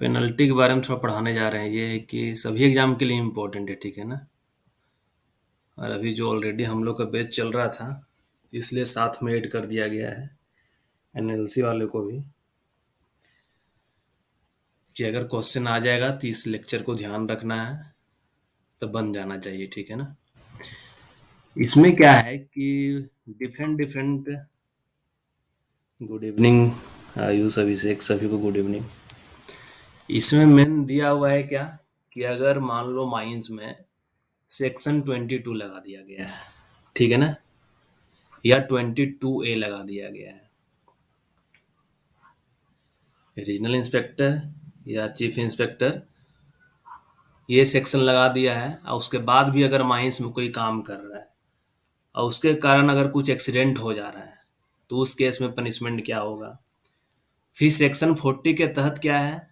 Penalty के बारे में थोड़ा पढ़ाने जा रहे हैं। ये है कि सभी एग्जाम के लिए इम्पोर्टेंट है, ठीक है ना। और अभी जो ऑलरेडी हम लोग का बैच चल रहा था, इसलिए साथ में ऐड कर दिया गया है एनएलसी वाले को भी, कि अगर क्वेश्चन आ जाएगा तो इस लेक्चर को ध्यान रखना है, तो बन जाना चाहिए, ठीक है ना। इसमें क्या है कि different different good evening Ayush, Abhishek, सभी को गुड इवनिंग। इसमें मेन दिया हुआ है क्या, कि अगर मान लो माइंस में सेक्शन 22 लगा दिया गया है, ठीक है ना, या 22A लगा दिया गया है, रीजनल इंस्पेक्टर या चीफ इंस्पेक्टर ये सेक्शन लगा दिया है, और उसके बाद भी अगर माइंस में कोई काम कर रहा है और उसके कारण अगर कुछ एक्सीडेंट हो जा रहा है, तो उस केस में पनिशमेंट क्या होगा। फिर सेक्शन 40 के तहत क्या है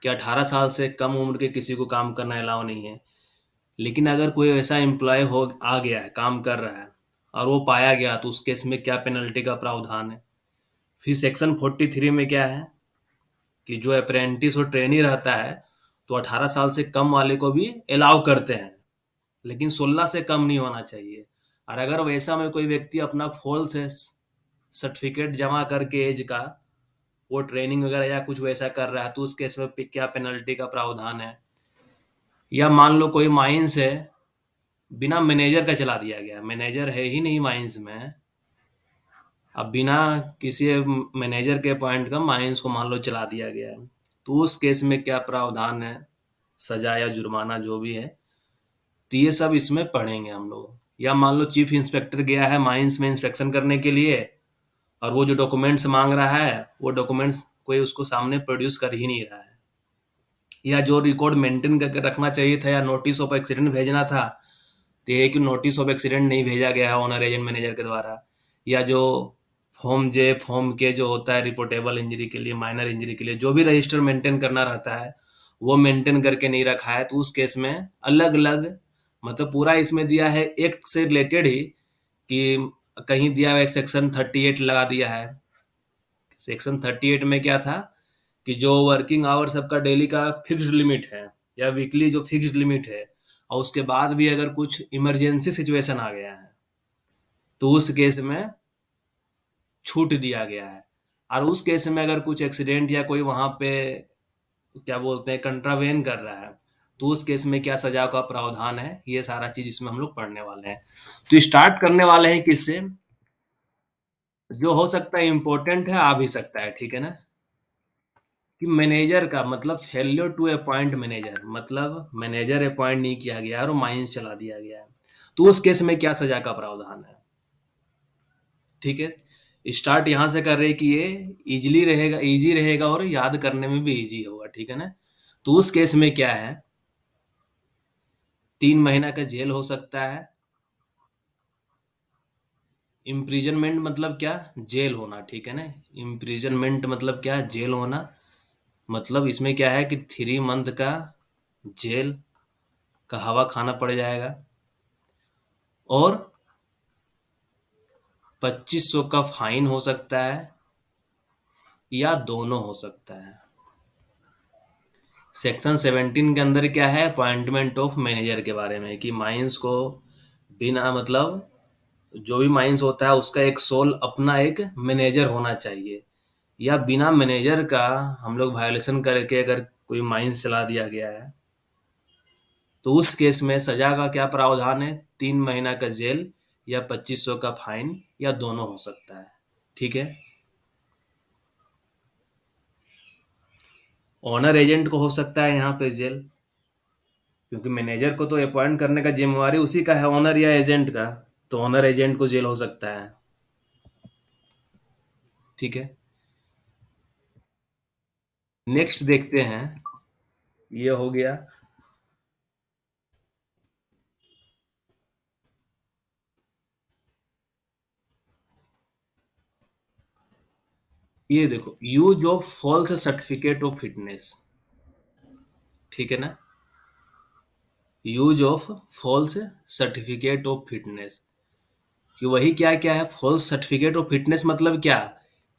कि 18 साल से कम उम्र के किसी को काम करना अलाउ नहीं है। लेकिन अगर कोई ऐसा एम्प्लॉय हो आ गया है, काम कर रहा है, और वो पाया गया, तो उस केस में क्या पेनल्टी का प्रावधान है। फिर सेक्शन 43 में क्या है कि जो अप्रेंटिस और ट्रेनी रहता है, तो 18 साल से कम वाले को भी अलाउ करते हैं, लेकिन 16 से कम नहीं होना चाहिए। और अगर वैसा में कोई व्यक्ति अपना फॉल्स सर्टिफिकेट जमा करके एज का वो ट्रेनिंग वगैरह या कुछ वैसा कर रहा है, तो उस केस में क्या पेनल्टी का प्रावधान है। या मान लो कोई माइंस है, बिना मैनेजर का चला दिया गया, मैनेजर है ही नहीं माइंस में, अब बिना किसी मैनेजर के पॉइंट का माइंस को मान लो चला दिया गया है, तो उस केस में क्या प्रावधान है, सजा या जुर्माना जो भी है, तो ये सब इसमें पढ़ेंगे हम लोग। या मान लो चीफ इंस्पेक्टर गया है माइंस में इंस्पेक्शन करने के लिए, और वो जो डॉक्यूमेंट्स मांग रहा है, वो डॉक्यूमेंट्स कोई उसको सामने प्रोड्यूस कर ही नहीं रहा है, या जो रिकॉर्ड मेंटेन करके रखना चाहिए था, या नोटिस ऑफ एक्सीडेंट भेजना था, तो ये है कि नोटिस ऑफ एक्सीडेंट नहीं भेजा गया है ओनर एजेंट मैनेजर के द्वारा। या जो फॉर्म जे फॉर्म के जो होता है रिपोर्टेबल इंजरी के लिए, माइनर इंजरी के लिए जो भी रजिस्टर मेंटेन करना रहता है, वो मेंटेन करके नहीं रखा है, तो उस केस में अलग अलग, मतलब पूरा इसमें दिया है एक्ट से रिलेटेड ही, कि कहीं दिया हुआ एक सेक्शन 38 लगा दिया है। सेक्शन 38 में क्या था कि जो वर्किंग आवर सबका डेली का फिक्स्ड लिमिट है, या वीकली जो फिक्स्ड लिमिट है, और उसके बाद भी अगर कुछ इमरजेंसी सिचुएशन आ गया है, तो उस केस में छूट दिया गया है। और उस केस में अगर कुछ एक्सीडेंट या कोई वहां पे क्या बोलते हैं कंट्रावेन कर रहा है, तो उस केस में क्या सजा का प्रावधान है, ये सारा चीज इसमें हम लोग पढ़ने वाले हैं। तो स्टार्ट करने वाले हैं किससे, जो हो सकता है इंपॉर्टेंट है, आ भी सकता है, ठीक है ना। कि मैनेजर का मतलब फेल्योर टू अपॉइंट मैनेजर, मतलब मैनेजर अपॉइंट नहीं किया गया और माइंस चला दिया गया है, तो उस केस में क्या सजा का प्रावधान है, ठीक है। स्टार्ट यहां से कर रहे कि ये इजीली रहेगा, इजी रहेगा और याद करने में भी इजी होगा, ठीक है ना। तो उस केस में क्या है, 3 महीना का जेल हो सकता है। इम्प्रिजनमेंट मतलब क्या, जेल होना, ठीक है ना। इम्प्रिजनमेंट मतलब क्या, जेल होना। मतलब इसमें क्या है कि 3 मंथ का जेल का हवा खाना पड़ जाएगा, और 2500 का फाइन हो सकता है, या दोनों हो सकता है। सेक्शन 17 के अंदर क्या है, अपॉइंटमेंट ऑफ मैनेजर के बारे में, कि माइंस को बिना मतलब जो भी माइंस होता है उसका एक सोल अपना एक मैनेजर होना चाहिए, या बिना मैनेजर का हम लोग वायोलेशन करके अगर कोई माइंस चला दिया गया है, तो उस केस में सजा का क्या प्रावधान है, 3 महीना का जेल, या 2500 का फाइन, या दोनों हो सकता है, ठीक है। ऑनर एजेंट को हो सकता है यहाँ पे जेल, क्योंकि मैनेजर को तो अपॉइंट करने का जिम्मेवारी उसी का है, ऑनर या एजेंट का, तो ऑनर एजेंट को जेल हो सकता है, ठीक है। नेक्स्ट देखते हैं, ये हो गया। ये देखो, use of false certificate of fitness, ठीक है ना। Use of false certificate of fitness, कि वही क्या क्या है, फॉल्स सर्टिफिकेट ऑफ फिटनेस मतलब क्या,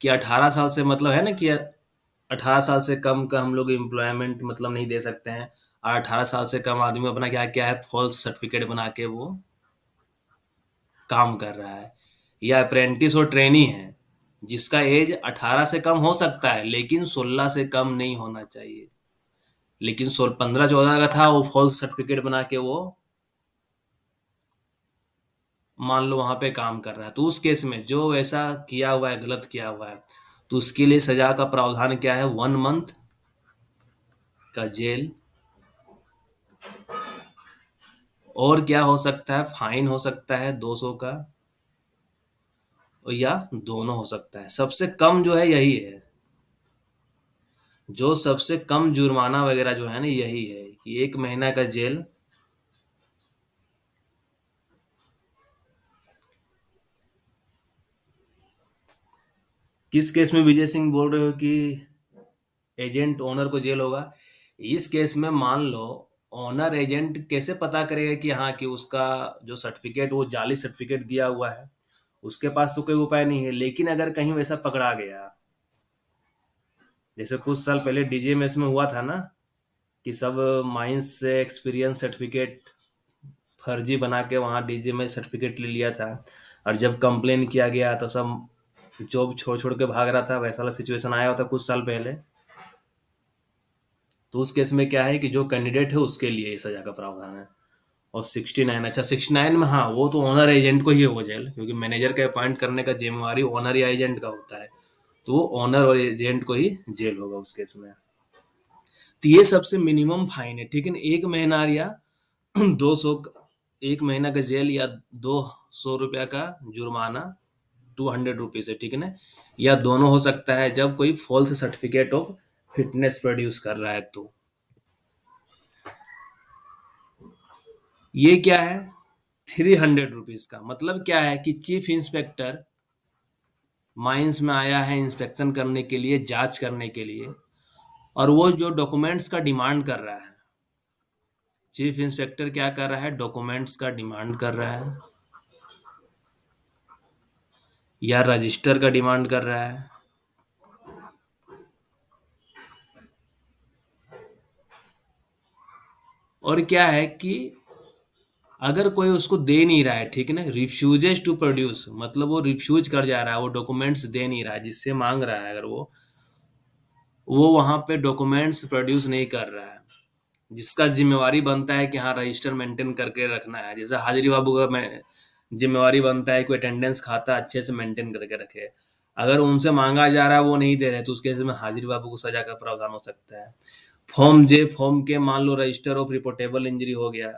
कि 18 साल से मतलब है ना कि 18 साल से कम का हम लोग एम्प्लॉयमेंट मतलब नहीं दे सकते हैं। और 18 साल से कम आदमी अपना क्या क्या है, फॉल्स सर्टिफिकेट बना के वो काम कर रहा है। या अप्रेंटिस और ट्रेनी है जिसका एज 18 से कम हो सकता है लेकिन 16 से कम नहीं होना चाहिए। लेकिन 15-14 का था, वो फॉल्स सर्टिफिकेट बना के वो मान लो वहां पे काम कर रहा है, तो उस केस में जो वैसा किया हुआ है, गलत किया हुआ है, तो उसके लिए सजा का प्रावधान क्या है, 1 मंथ का जेल। और क्या हो सकता है, फाइन हो सकता है 200 का, या दोनों हो सकता है। सबसे कम जो है यही है, जो सबसे कम जुर्माना वगैरह जो है ना यही है कि 1 महीना का जेल। किस केस में विजय सिंह बोल रहे हो कि एजेंट ओनर को जेल होगा? इस केस में मान लो ओनर एजेंट कैसे पता करेगा कि हाँ कि उसका जो सर्टिफिकेट वो जाली सर्टिफिकेट दिया हुआ है, उसके पास तो कोई उपाय नहीं है। लेकिन अगर कहीं वैसा पकड़ा गया, जैसे कुछ साल पहले डीजीएमएस में हुआ था ना, कि सब माइंस से एक्सपीरियंस सर्टिफिकेट फर्जी बना के वहाँ डीजीएमएस सर्टिफिकेट ले लिया था। और जब कंप्लेन किया गया तो सब जॉब छोड़ छोड़ के भाग रहा था, वैसा वाला सिचुएशन आया होता कुछ साल पहले। तो उस केस में क्या है कि जो कैंडिडेट है उसके लिए सजा का प्रावधान है। और 69, अच्छा 69 में हाँ वो तो ओनर एजेंट को ही होगा जेल, क्योंकि मैनेजर का अपॉइंट करने का जिम्मेवारी ओनर या एजेंट का होता है। तो वो ओनर और एजेंट को ही जेल होगा उस केस में। तो ये सबसे मिनिमम फाइन है, ठीक है ना, 1 महीना या 200, 1 महीना का जेल या 200 रुपया का जुर्माना, 200 रुपीज है, ठीक है ना। या दोनों हो सकता है जब कोई false certificate of fitness produce कर रहा है तो। ये क्या है, 300 रुपीज का मतलब क्या है कि चीफ इंस्पेक्टर माइंस में आया है इंस्पेक्शन करने के लिए, जांच करने के लिए, और वो जो डॉक्यूमेंट्स का डिमांड कर रहा है, चीफ इंस्पेक्टर क्या कर रहा है, डॉक्यूमेंट्स का डिमांड कर रहा है या रजिस्टर का डिमांड कर रहा है। और क्या है कि अगर कोई उसको दे नहीं रहा है, ठीक है ना, रिफ्यूजेज टू प्रोड्यूस, मतलब वो रिफ्यूज कर जा रहा है, वो डॉक्यूमेंट्स दे नहीं रहा है जिससे मांग रहा है, अगर वो वहां पे डॉक्यूमेंट्स प्रोड्यूस नहीं कर रहा है, जिसका जिम्मेवारी बनता है कि हाँ रजिस्टर मेंटेन करके रखना है, जैसे हाजिरी बाबू का जिम्मेवारी बनता है कि अटेंडेंस खाता अच्छे से मेंटेन करके रखे। अगर उनसे मांगा जा रहा है वो नहीं दे रहे, तो उस केस में हाजिरी बाबू को सजा का प्रावधान हो सकता है। फॉर्म के मान लो रजिस्टर ऑफ रिपोर्टेबल इंजरी हो गया,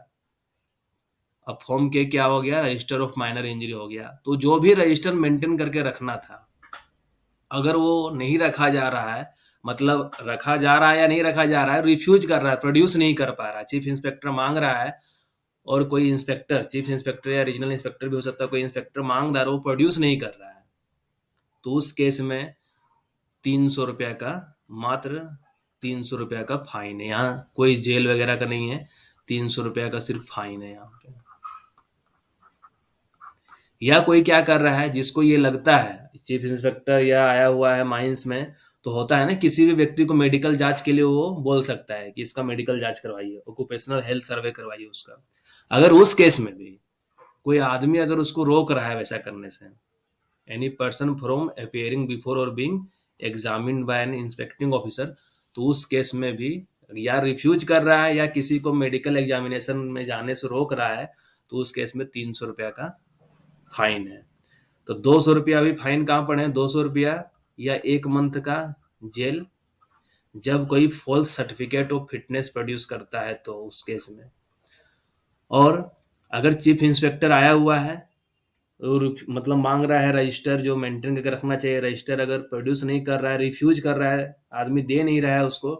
अब फॉर्म के क्या हो गया, रजिस्टर ऑफ माइनर इंजरी हो गया। तो जो भी रजिस्टर मेंटेन करके रखना था, अगर वो नहीं रखा जा रहा है, मतलब रखा जा रहा है या नहीं रखा जा रहा है, रिफ्यूज कर रहा है, प्रोड्यूस नहीं कर पा रहा है, चीफ इंस्पेक्टर मांग रहा है, और कोई इंस्पेक्टर, चीफ इंस्पेक्टर या रीजनल इंस्पेक्टर भी हो सकता है, कोई इंस्पेक्टर मांग रहा है, वो प्रोड्यूस नहीं कर रहा है, तो उस केस में 300 रुपया का, मात्र 300 रुपया का फाइन है। यहाँ कोई जेल वगैरह का नहीं है, 300 रुपया का सिर्फ फाइन है यहाँ पे। या कोई क्या कर रहा है, जिसको ये लगता है चीफ इंस्पेक्टर या आया हुआ है माइंस में, तो होता है ना किसी भी व्यक्ति को मेडिकल जांच के लिए वो बोल सकता है कि इसका मेडिकल जांच करवाइए, ऑक्यूपेशनल हेल्थ सर्वे करवाइए उसका। अगर उस केस में भी कोई आदमी अगर उसको रोक रहा है वैसा करने से, any person from appearing before और being examined by an inspecting officer, तो उस केस में भी या रिफ्यूज कर रहा है या किसी को मेडिकल एग्जामिनेशन में जाने से रोक रहा है, तो उस केस में 300 रुपया का फाइन है। तो 200 रुपया अभी फाइन कहाँ पड़े हैं, 200 रुपया या 1 मंथ का जेल, जब कोई false certificate of fitness produce करता है तो उस केस में। और अगर चीफ इंस्पेक्टर आया हुआ है और मतलब मांग रहा है रजिस्टर जो मेंटेन करके रखना चाहिए, रजिस्टर अगर प्रोड्यूस नहीं कर रहा है, रिफ्यूज कर रहा है, आदमी दे नहीं रहा है उसको,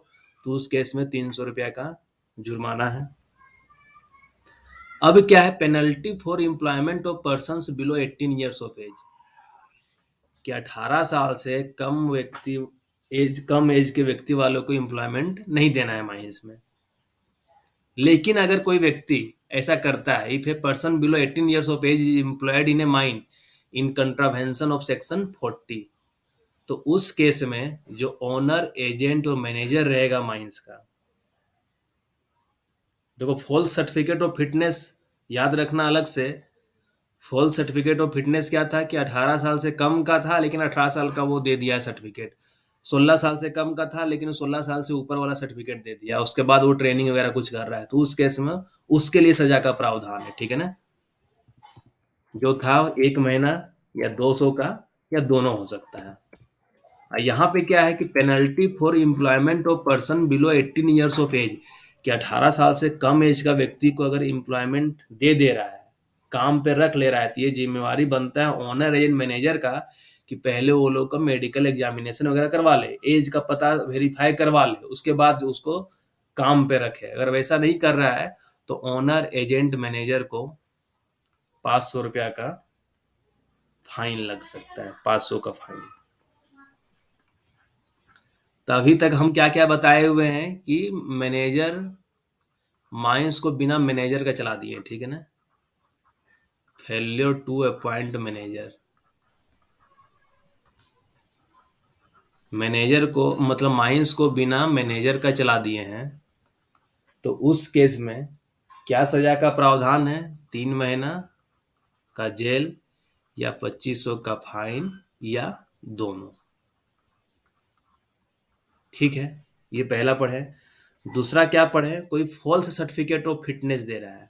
तो उस केस में 300 रुपया का जुर्माना है। अब क्या है, penalty for employment of person below 18 years of age, कि 18 साल से कम एज के व्यक्ति वालों को एम्प्लॉयमेंट नहीं देना है माइंस में। लेकिन अगर कोई व्यक्ति ऐसा करता है, if a person below 18 years of age is employed in a mine in contravention of section 40, तो उस केस में जो ओनर, एजेंट और मैनेजर रहेगा माइंस का, देखो फॉल्स सर्टिफिकेट ऑफ फिटनेस याद रखना अलग से। फॉल्स सर्टिफिकेट ऑफ फिटनेस क्या था कि 18 साल से कम का था लेकिन 18 साल का वो दे दिया सर्टिफिकेट, 16 साल से कम का था लेकिन 16 साल से ऊपर वाला सर्टिफिकेट दे दिया, उसके बाद वो ट्रेनिंग वगैरह कुछ कर रहा है, तो उस केस में उसके लिए सजा का प्रावधान है, ठीक है ना। जो था 1 महीना या 200 का या दोनों हो सकता है। यहाँ पे क्या है कि penalty for employment of person below 18 years of age, कि 18 साल से कम एज का व्यक्ति को अगर एम्प्लॉयमेंट दे रहा है, काम पे रख ले रहा है, तो ये जिम्मेवारी बनता है ओनर एजेंट मैनेजर का कि पहले वो लोग का मेडिकल एग्जामिनेशन वगैरह करवा ले, एज का पता वेरीफाई करवा ले, उसके बाद उसको काम पे रखे। अगर वैसा नहीं कर रहा है तो ओनर एजेंट मैनेजर को 500 रुपया का फाइन लग सकता है, 500 का फाइन। तो अभी तक हम क्या क्या बताए हुए हैं कि मैनेजर माइंस को बिना मैनेजर का चला दिए, ठीक है ना। Failure to appoint manager, manager को मतलब माइंस को बिना मैनेजर का चला दिए हैं, तो उस केस में क्या सजा का प्रावधान है? 3 महीना का जेल या 2500 का फाइन या दोनों, ठीक है। ये पहला पढ़े। दूसरा क्या पढ़े? कोई फॉल्स सर्टिफिकेट ऑफ फिटनेस दे रहा है,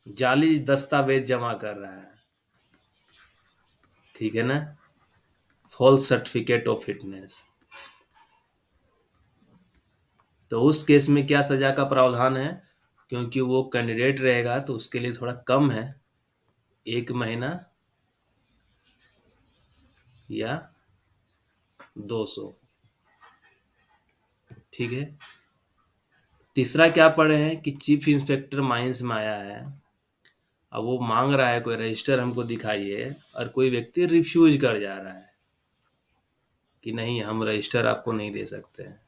जाली दस्तावेज जमा कर रहा है, ठीक है ना, फॉल्स सर्टिफिकेट ऑफ फिटनेस। तो उस केस में क्या सजा का प्रावधान है? क्योंकि वो कैंडिडेट रहेगा तो उसके लिए थोड़ा कम है, 1 महीना या 200, ठीक है। तीसरा क्या पढ़े हैं कि चीफ इंस्पेक्टर माइंस में आया है, अब वो मांग रहा है कोई रजिस्टर हमको दिखाइए, और कोई व्यक्ति रिफ्यूज कर जा रहा है कि नहीं हम रजिस्टर आपको नहीं दे सकते हैं।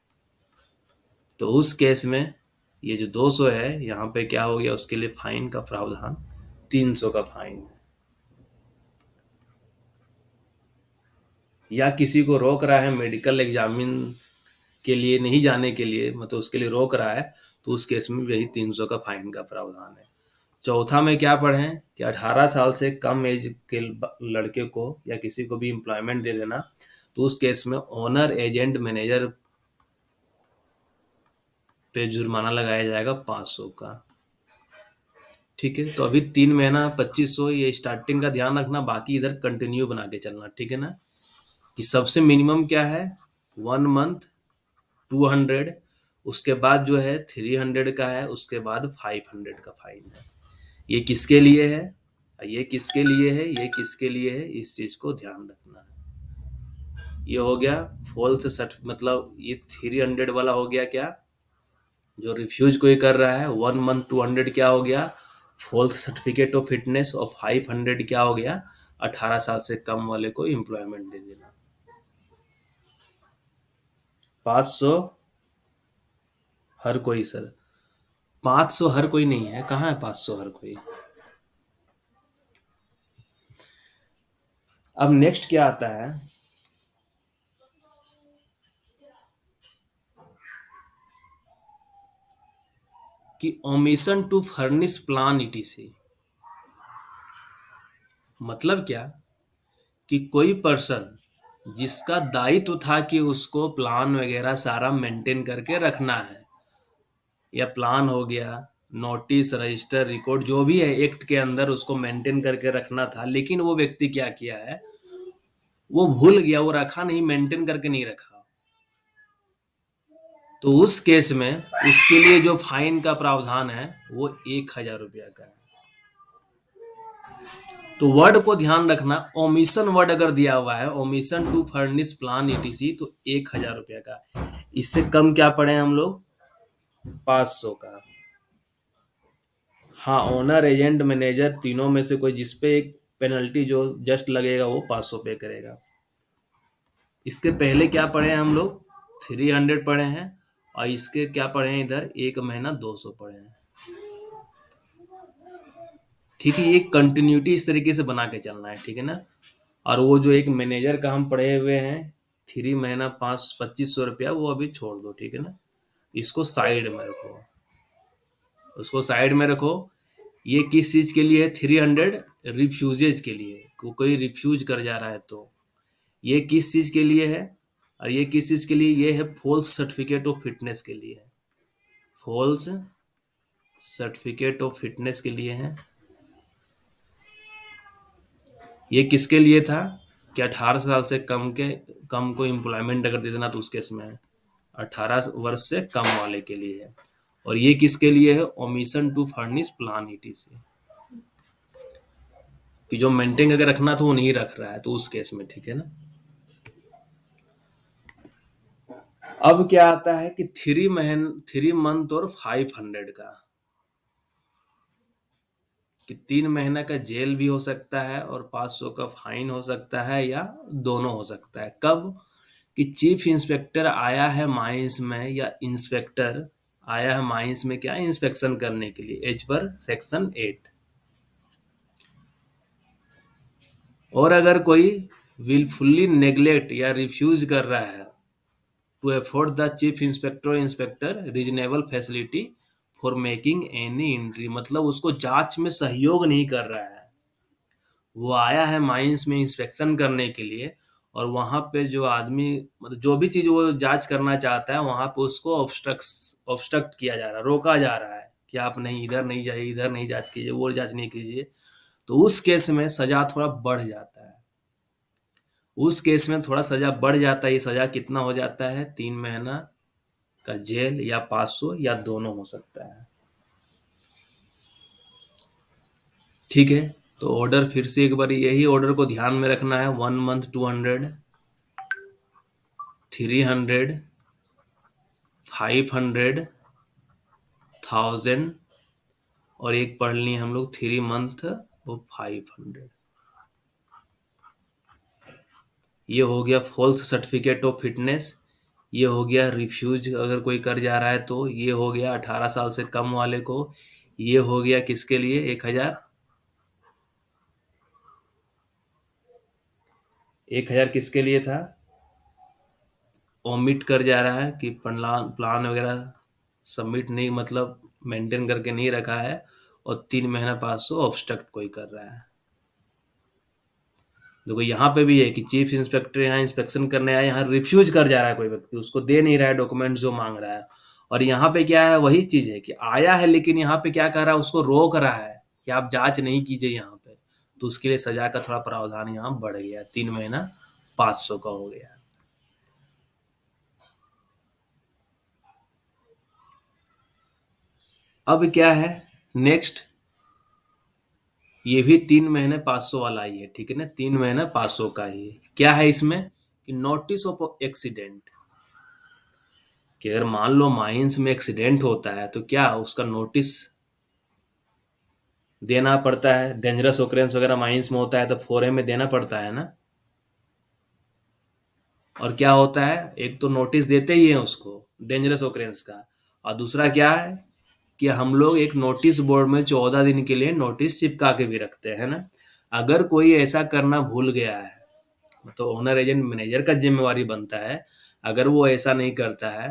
तो उस केस में ये जो 200 है यहाँ पे क्या हो गया, उसके लिए फाइन का प्रावधान 300 का फाइन है। या किसी को रोक रहा है मेडिकल एग्जामिन के लिए नहीं जाने के लिए, मतलब उसके लिए रोक रहा है, तो उस केस में यही 300 का फाइन का प्रावधान है। चौथा में क्या पढ़ें कि 18 साल से कम एज के लड़के को या किसी को भी एम्प्लॉयमेंट दे देना, तो उस केस में ओनर एजेंट मैनेजर पे जुर्माना लगाया जाएगा 500 का, ठीक है। तो अभी 3 महीना 2500 ये स्टार्टिंग का ध्यान रखना, बाकी इधर कंटिन्यू बना के चलना, ठीक है ना। कि सबसे मिनिमम क्या है? 1 मंथ 200, उसके बाद जो है 300 का है, उसके बाद 500 का फाइन है। ये किसके लिए है, ये किसके लिए है, ये किसके लिए है, इस चीज को ध्यान रखना है। ये हो गया फॉल्स सर्ट, मतलब ये 300 वाला हो गया क्या, जो रिफ्यूज कोई कर रहा है। 1 मंथ 200 क्या हो गया, फॉल्स सर्टिफिकेट ऑफ फिटनेस। और 500 क्या हो गया, 18 साल से कम वाले को एम्प्लॉयमेंट दे देना। 500 हर कोई सर, 500 हर कोई नहीं है, कहाँ है 500 हर कोई। अब नेक्स्ट क्या आता है कि omission to furnish plan etc. मतलब क्या कि कोई पर्सन जिसका दायित्व था कि उसको प्लान वगैरह सारा मेंटेन करके रखना है, या प्लान हो गया, नोटिस, रजिस्टर, रिकॉर्ड, जो भी है एक्ट के अंदर उसको मेंटेन करके रखना था, लेकिन वो व्यक्ति क्या किया है, वो भूल गया, वो रखा नहीं, मेंटेन करके नहीं रखा, तो उस केस में उसके लिए जो फाइन का प्रावधान है वो 1000 रुपया का है। तो वर्ड को ध्यान रखना, ओमिशन वर्ड अगर दिया हुआ है, omission to furnish plan etc, तो 1000 रुपया का। इससे कम क्या पढ़े हम लोग, 500 का। हाँ, ओनर एजेंट मैनेजर तीनों में से कोई जिसपे एक पेनल्टी जो जस्ट लगेगा वो 500 पे करेगा। इसके पहले क्या पढ़े हैं हम लोग, 300 पढ़े हैं, और इसके क्या पढ़े हैं इधर, 1 महीना 200 पढ़े हैं, ठीक है। ये कंटिन्यूटी इस तरीके से बना के चलना है, ठीक है ना। और वो जो एक मैनेजर का हम पढ़े हुए हैं 3 महीना 2500 रुपया, वो अभी छोड़ दो, ठीक है ना। इसको साइड में रखो, उसको साइड में रखो। ये किस चीज के लिए है? 300 रिफ्यूजेज के लिए, कोई रिफ्यूज कर जा रहा है तो। ये किस चीज के लिए है? और ये किस चीज के लिए? ये है फॉल्स सर्टिफिकेट ऑफ फिटनेस के लिए है। फॉल्स सर्टिफिकेट ऑफ फिटनेस के लिए है। ये किसके लिए था? कि 18 साल से कम को एम्प्लॉयमेंट अगर दे देना तो उस केस में है। 18 वर्ष से कम वाले के लिए है। और ये किसके लिए है? Omission to furnish plan etc, कि जो मेंटेन अगर रखना था वो नहीं रख रहा है तो उस केस में, ठीक है ना। अब क्या आता है कि 3 मंथ और 500 का, कि 3 महीना का जेल भी हो सकता है और 500 का फाइन हो सकता है, या दोनों हो सकता है। कब? कि चीफ इंस्पेक्टर आया है माइंस में, या इंस्पेक्टर आया है माइंस में क्या, इंस्पेक्शन करने के लिए, एज पर सेक्शन 8। और अगर कोई विलफुल्ली नेग्लेक्ट या रिफ्यूज कर रहा है to afford the chief inspector inspector reasonable facility for making any entry, मतलब उसको जांच में सहयोग नहीं कर रहा है। वो आया है माइंस में इंस्पेक्शन करने के लिए, और वहां पे जो आदमी, मतलब जो भी चीज वो जांच करना चाहता है वहां पे उसको ऑब्स्ट्रक्ट किया जा रहा है, रोका जा रहा है कि आप नहीं, इधर नहीं जाइए, इधर नहीं जांच कीजिए, वो जांच नहीं कीजिए। तो उस केस में सजा थोड़ा बढ़ जाता है। उस केस में थोड़ा सजा बढ़ जाता है। ये सजा कितना हो जाता है? 3 महीना का जेल या 500, या दोनों हो सकता है। ठीक है। तो ऑर्डर फिर से एक बार यही ऑर्डर को ध्यान में रखना है। 1 मंथ 200, 300, 500, 1000, और एक पढ़ लिए हम लोग 3 मंथ वो 500। ये हो गया फॉल्स सर्टिफिकेट ऑफ फिटनेस। ये हो गया रिफ्यूज अगर कोई कर जा रहा है तो। ये हो गया 18 साल से कम वाले को। ये हो गया किसके लिए? 1000। 1000 किसके लिए था? ओमिट कर जा रहा है कि प्लान प्लान वगैरह सबमिट नहीं, मतलब मेंटेन करके नहीं रखा है। और 3 महीना 500 ऑब्स्ट्रक्ट कोई कर रहा है। देखो यहाँ पे भी है कि चीफ इंस्पेक्टर यहाँ इंस्पेक्शन करने आया, यहाँ रिफ्यूज कर जा रहा है कोई व्यक्ति, उसको दे नहीं रहा है डॉक्यूमेंट जो मांग रहा है। और यहाँ पे क्या है? वही चीज है कि आया है, लेकिन यहाँ पे क्या कर रहा है? उसको रोक रहा है कि आप जांच नहीं कीजिए यहाँ पे। तो उसके लिए सजा का थोड़ा प्रावधान यहाँ बढ़ गया, 3 महीना 500 का हो गया। अब क्या है नेक्स्ट? ये भी 3 महीने 500 वाला ही है, ठीक है ना। 3 महीना 500 का ही है। क्या है इसमें? कि नोटिस ऑफ एक्सीडेंट, कि अगर मान लो माइंस में एक्सीडेंट होता है तो क्या उसका नोटिस देना पड़ता है। डेंजरस ओकरेंस वगैरह माइंस में होता है तो 4A में देना पड़ता है ना। और क्या होता है? एक तो नोटिस देते ही है उसको डेंजरस ओकरेंस का, और दूसरा क्या है कि हम लोग एक नोटिस बोर्ड में 14 दिन के लिए नोटिस चिपका के भी रखते हैं ना। अगर कोई ऐसा करना भूल गया है तो ओनर एजेंट मैनेजर का जिम्मेवारी बनता है। अगर वो ऐसा नहीं करता है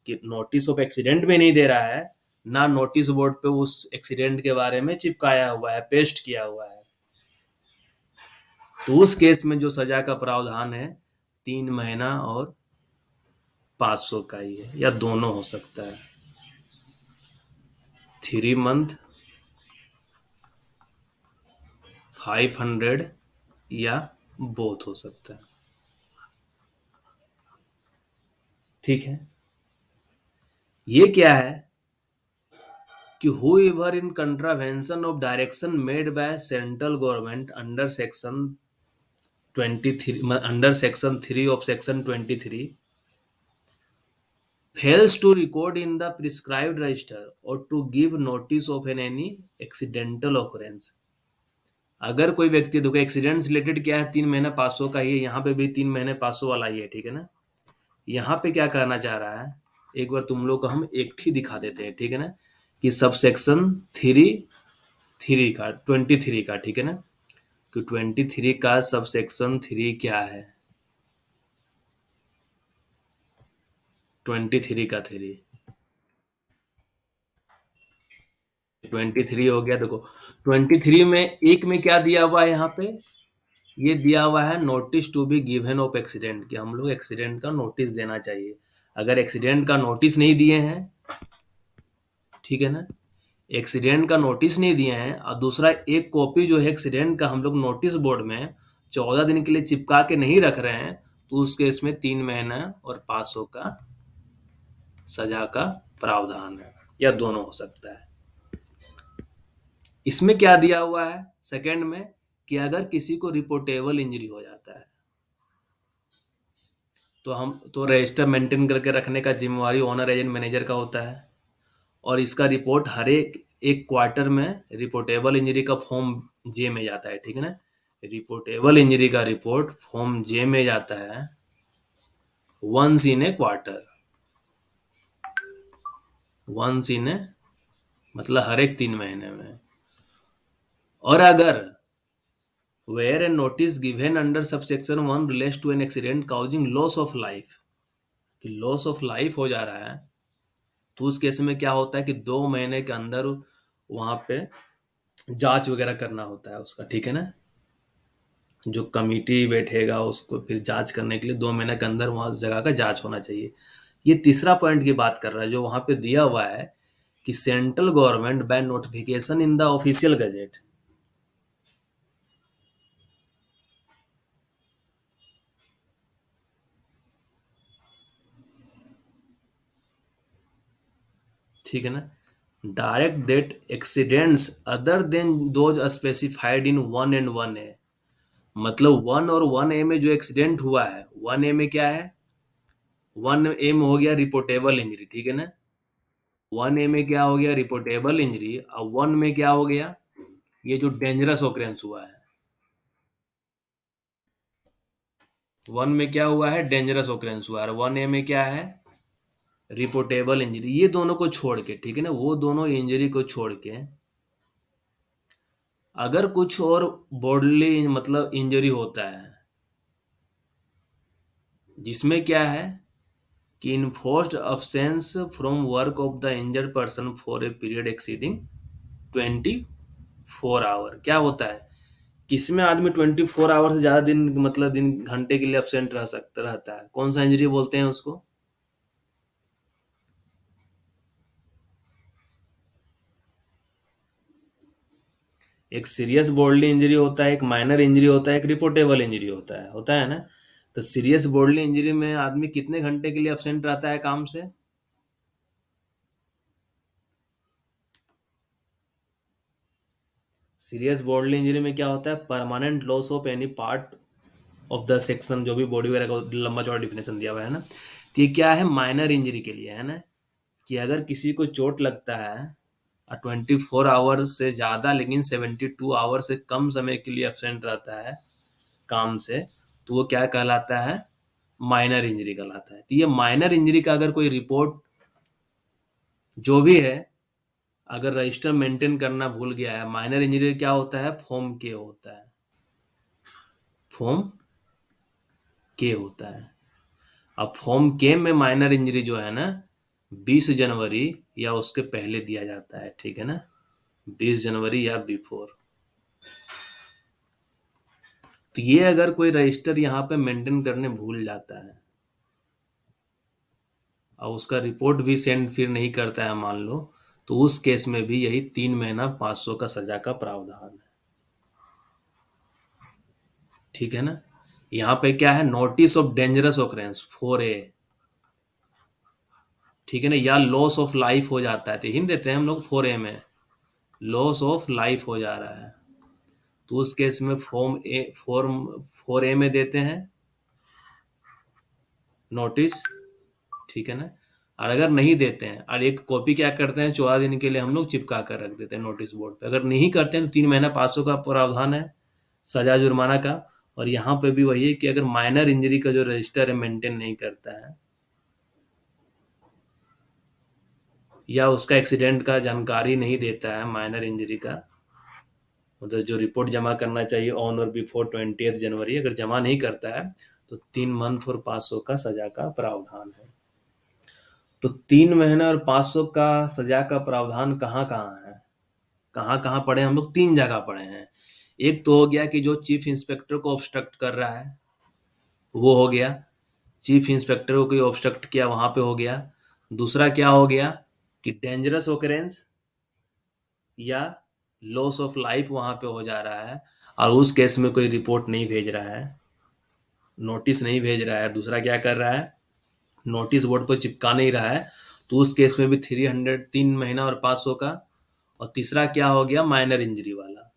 कि नोटिस ऑफ एक्सीडेंट में नहीं दे रहा है, ना नोटिस बोर्ड पे उस एक्सीडेंट के बारे में चिपकाया हुआ है, पेस्ट किया हुआ है, तो उस केस में जो सजा का प्रावधान है 3 महीना और 500 का ही है, या दोनों हो सकता है। 3 मंथ 500, या बोथ हो सकता है। ठीक है। ये क्या है कि whoever in contravention of direction made by central government under section 23, under section 3 of section 23 fails to record in the prescribed register or to give notice of an any accidental occurrence। अगर कोई व्यक्ति, देखो accident से related क्या है? 3 महीना 500 का ही है। यहाँ पे भी 3 महीने 500 वाला ही है, ठीक है ना। यहाँ पे क्या कहना चाह रहा है? एक बार तुम लोग को हम एक ही दिखा देते हैं, ठीक है ना। कि सब सेक्शन 3 का 23 का, ठीक है ना। कि 23 का सबसेक्शन 3 क्या है? 23 का 3, 23 हो गया। देखो 23 में एक में क्या दिया हुआ है यहाँ पे? ये दिया हुआ है notice to be given of accident, कि हम लोग एक्सीडेंट का नोटिस देना चाहिए। अगर एक्सीडेंट का नोटिस नहीं दिए हैं, ठीक है ना, एक्सीडेंट का नोटिस नहीं दिए हैं, और दूसरा एक कॉपी जो है एक्सीडेंट का हम लोग नोटिस बोर्ड में 14 दिन के लिए चिपका के नहीं रख रहे हैं, तो उस केस में 3 महीना और 500 का सजा का प्रावधान है, या दोनों हो सकता है। इसमें क्या दिया हुआ है सेकंड में, कि अगर किसी को रिपोर्टेबल इंजरी हो जाता है, तो हम तो रजिस्टर मेंटेन करके रखने का जिम्मेवारी ओनर एजेंट मैनेजर का होता है, और इसका रिपोर्ट हर एक एक क्वार्टर में रिपोर्टेबल इंजरी का फॉर्म जे में जाता है, ठीक है ना। रिपोर्टेबल इंजरी का रिपोर्ट फॉर्म जे में जाता है once in a quarter. Once in a मतलब हर एक 3 महीने में। और अगर where a notice given under subsection 1 relates to an accident causing loss of life, कि लॉस ऑफ लाइफ हो जा रहा है, तो उस केस में क्या होता है कि 2 महीने के अंदर वहां पे जांच वगैरह करना होता है उसका, ठीक है ना। जो कमिटी बैठेगा उसको फिर जांच करने के लिए 2 महीने के अंदर वहां उस जगह का जांच होना चाहिए। ये तीसरा पॉइंट की बात कर रहा है जो वहां पे दिया हुआ है, कि central government by notification in the official gazette. ठीक है ना, direct that accidents other than those specified in 1 and 1A। मतलब 1 और 1A में जो एक्सीडेंट हुआ है, 1A में क्या है, 1A में हो गया रिपोर्टेबल इंजरी, ठीक है ना। 1A में क्या हो गया, रिपोर्टेबल इंजरी, और 1 में क्या हो गया, ये जो डेंजरस ऑकरेंस हुआ है। 1 में क्या हुआ है, डेंजरस ऑकरेंस हुआ है, और 1A में क्या है, रिपोर्टेबल इंजरी। ये दोनों को छोड़ के, ठीक है ना, वो दोनों इंजरी को छोड़ के अगर कुछ और बॉडली मतलब इंजरी होता है, जिसमें क्या है कि enforced absence from work of the injured person for a period exceeding 24 hour, क्या होता है, किसमें आदमी 24 आवर से ज्यादा दिन मतलब दिन घंटे के लिए अब्सेंट रह सकता रहता है, कौन सा इंजरी बोलते हैं उसको? एक सीरियस बॉडली इंजरी होता है, एक माइनर इंजरी होता है, एक रिपोर्टेबल इंजरी होता है ना। तो सीरियस बॉडली इंजरी में आदमी कितने घंटे के लिए अब्सेंट रहता है काम से? सीरियस बॉडली इंजरी में क्या होता है, permanent loss of any part of the section, जो भी बॉडी वगैरह का लंबा चौड़ा डिफिनेशन दिया हुआ है ना। तो ये क्या है, माइनर इंजरी के लिए है ना, कि अगर किसी को चोट लगता है 24 आवर से ज्यादा लेकिन 72 आवर से कम समय के लिए एब्सेंट रहता है काम से, तो वो क्या कहलाता है, माइनर इंजरी कहलाता है। तो ये माइनर इंजरी का अगर कोई रिपोर्ट जो भी है, अगर रजिस्टर मेंटेन करना भूल गया है, माइनर इंजरी क्या होता है, फॉर्म के होता है, फॉर्म के होता है। अब फॉर्म के में माइनर इंजरी जो है ना, 20 जनवरी या उसके पहले दिया जाता है, ठीक है ना, 20 जनवरी या बिफोर। तो ये अगर कोई रजिस्टर यहाँ पे मेंटेन करने भूल जाता है और उसका रिपोर्ट भी सेंड फिर नहीं करता है मान लो, तो उस केस में भी यही 3 महीना 500 का सजा का प्रावधान है, ठीक है ना। यहाँ पे क्या है, notice of dangerous occurrence 4A, ठीक है ना, या लॉस ऑफ लाइफ हो जाता है, तो हिंद देते हैं हम लोग 4A में, लॉस ऑफ लाइफ हो जा रहा है, तो उस केस में फॉर्म 4A में देते हैं नोटिस, ठीक है ना। और अगर नहीं देते हैं, और एक कॉपी क्या करते हैं, 14 दिन के लिए हम लोग चिपका कर रख देते हैं नोटिस बोर्ड पे। अगर नहीं करते हैं तो 3 महीना 500 का प्रावधान है सजा जुर्माना का। और यहाँ पे भी वही है कि अगर माइनर इंजरी का जो रजिस्टर है मेंटेन नहीं करता है, या उसका एक्सीडेंट का जानकारी नहीं देता है माइनर इंजरी का, मतलब जो रिपोर्ट जमा करना चाहिए ऑन और बिफोर 20 जनवरी, अगर जमा नहीं करता है तो 3 मंथ और 500 का सजा का प्रावधान है। तो 3 महीने और 500 का सजा का प्रावधान कहाँ कहाँ है, कहाँ कहाँ पढ़े हम लोग? 3 जगह पढ़े हैं। एक तो हो गया कि जो चीफ इंस्पेक्टर को ऑब्स्ट्रक्ट कर रहा है, वो हो गया, चीफ इंस्पेक्टर को कोई ऑब्स्ट्रक्ट किया वहां पे हो गया। दूसरा क्या हो गया कि डेंजरस ओकरेंस या लॉस ऑफ लाइफ वहां पे हो जा रहा है, और उस केस में कोई रिपोर्ट नहीं भेज रहा है, नोटिस नहीं भेज रहा है, दूसरा क्या कर रहा है, नोटिस बोर्ड पर चिपका नहीं रहा है, तो उस केस में भी 300, 3 महीना और 500 का। और तीसरा क्या हो गया, माइनर इंजरी वाला।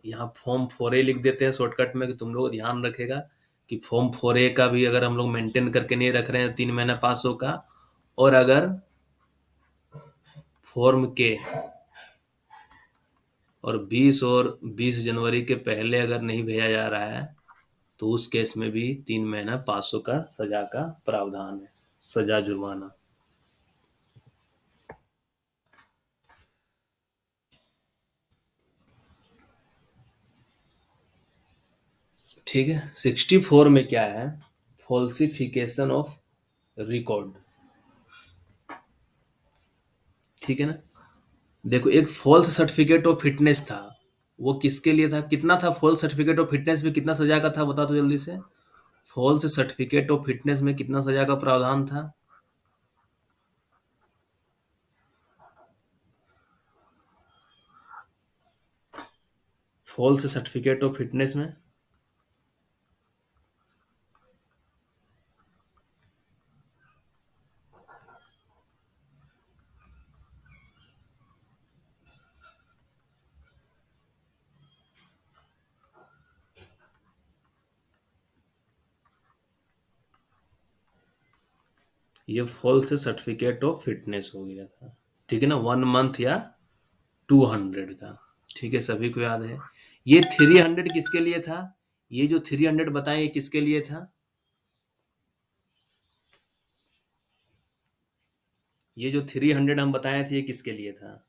यहाँ फॉर्म 4A लिख देते हैं शॉर्टकट में, कि तुम लोग ध्यान रखेगा कि फॉर्म 4A का भी अगर हम लोग मेंटेन करके नहीं रख रहे हैं 3 महीना 500 का, और अगर फॉर्म 'K' और 20 जनवरी के पहले अगर नहीं भेजा जा रहा है, तो उस केस में भी 3 महीना 500 का सजा का प्रावधान है, सजा जुर्माना। ठीक है। 64 में क्या है, फॉल्सिफिकेशन ऑफ रिकॉर्ड। ठीक है ना। देखो, एक फॉल्स सर्टिफिकेट ऑफ फिटनेस था, वो किसके लिए था, कितना था फॉल्स सर्टिफिकेट ऑफ फिटनेस में, कितना सजा का था, बता दो जल्दी से। फॉल्स सर्टिफिकेट ऑफ फिटनेस में कितना सजा का प्रावधान था? फॉल्स सर्टिफिकेट ऑफ फिटनेस में ये फॉल्स सर्टिफिकेट ऑफ फिटनेस हो गया था। ठीक है ना, 1 मंथ या 200 का। ठीक है, सभी को याद है। ये 300 किसके लिए था, ये जो 300 बताएं ये किसके लिए था? ये जो 300 हम बताए थे ये किसके लिए था?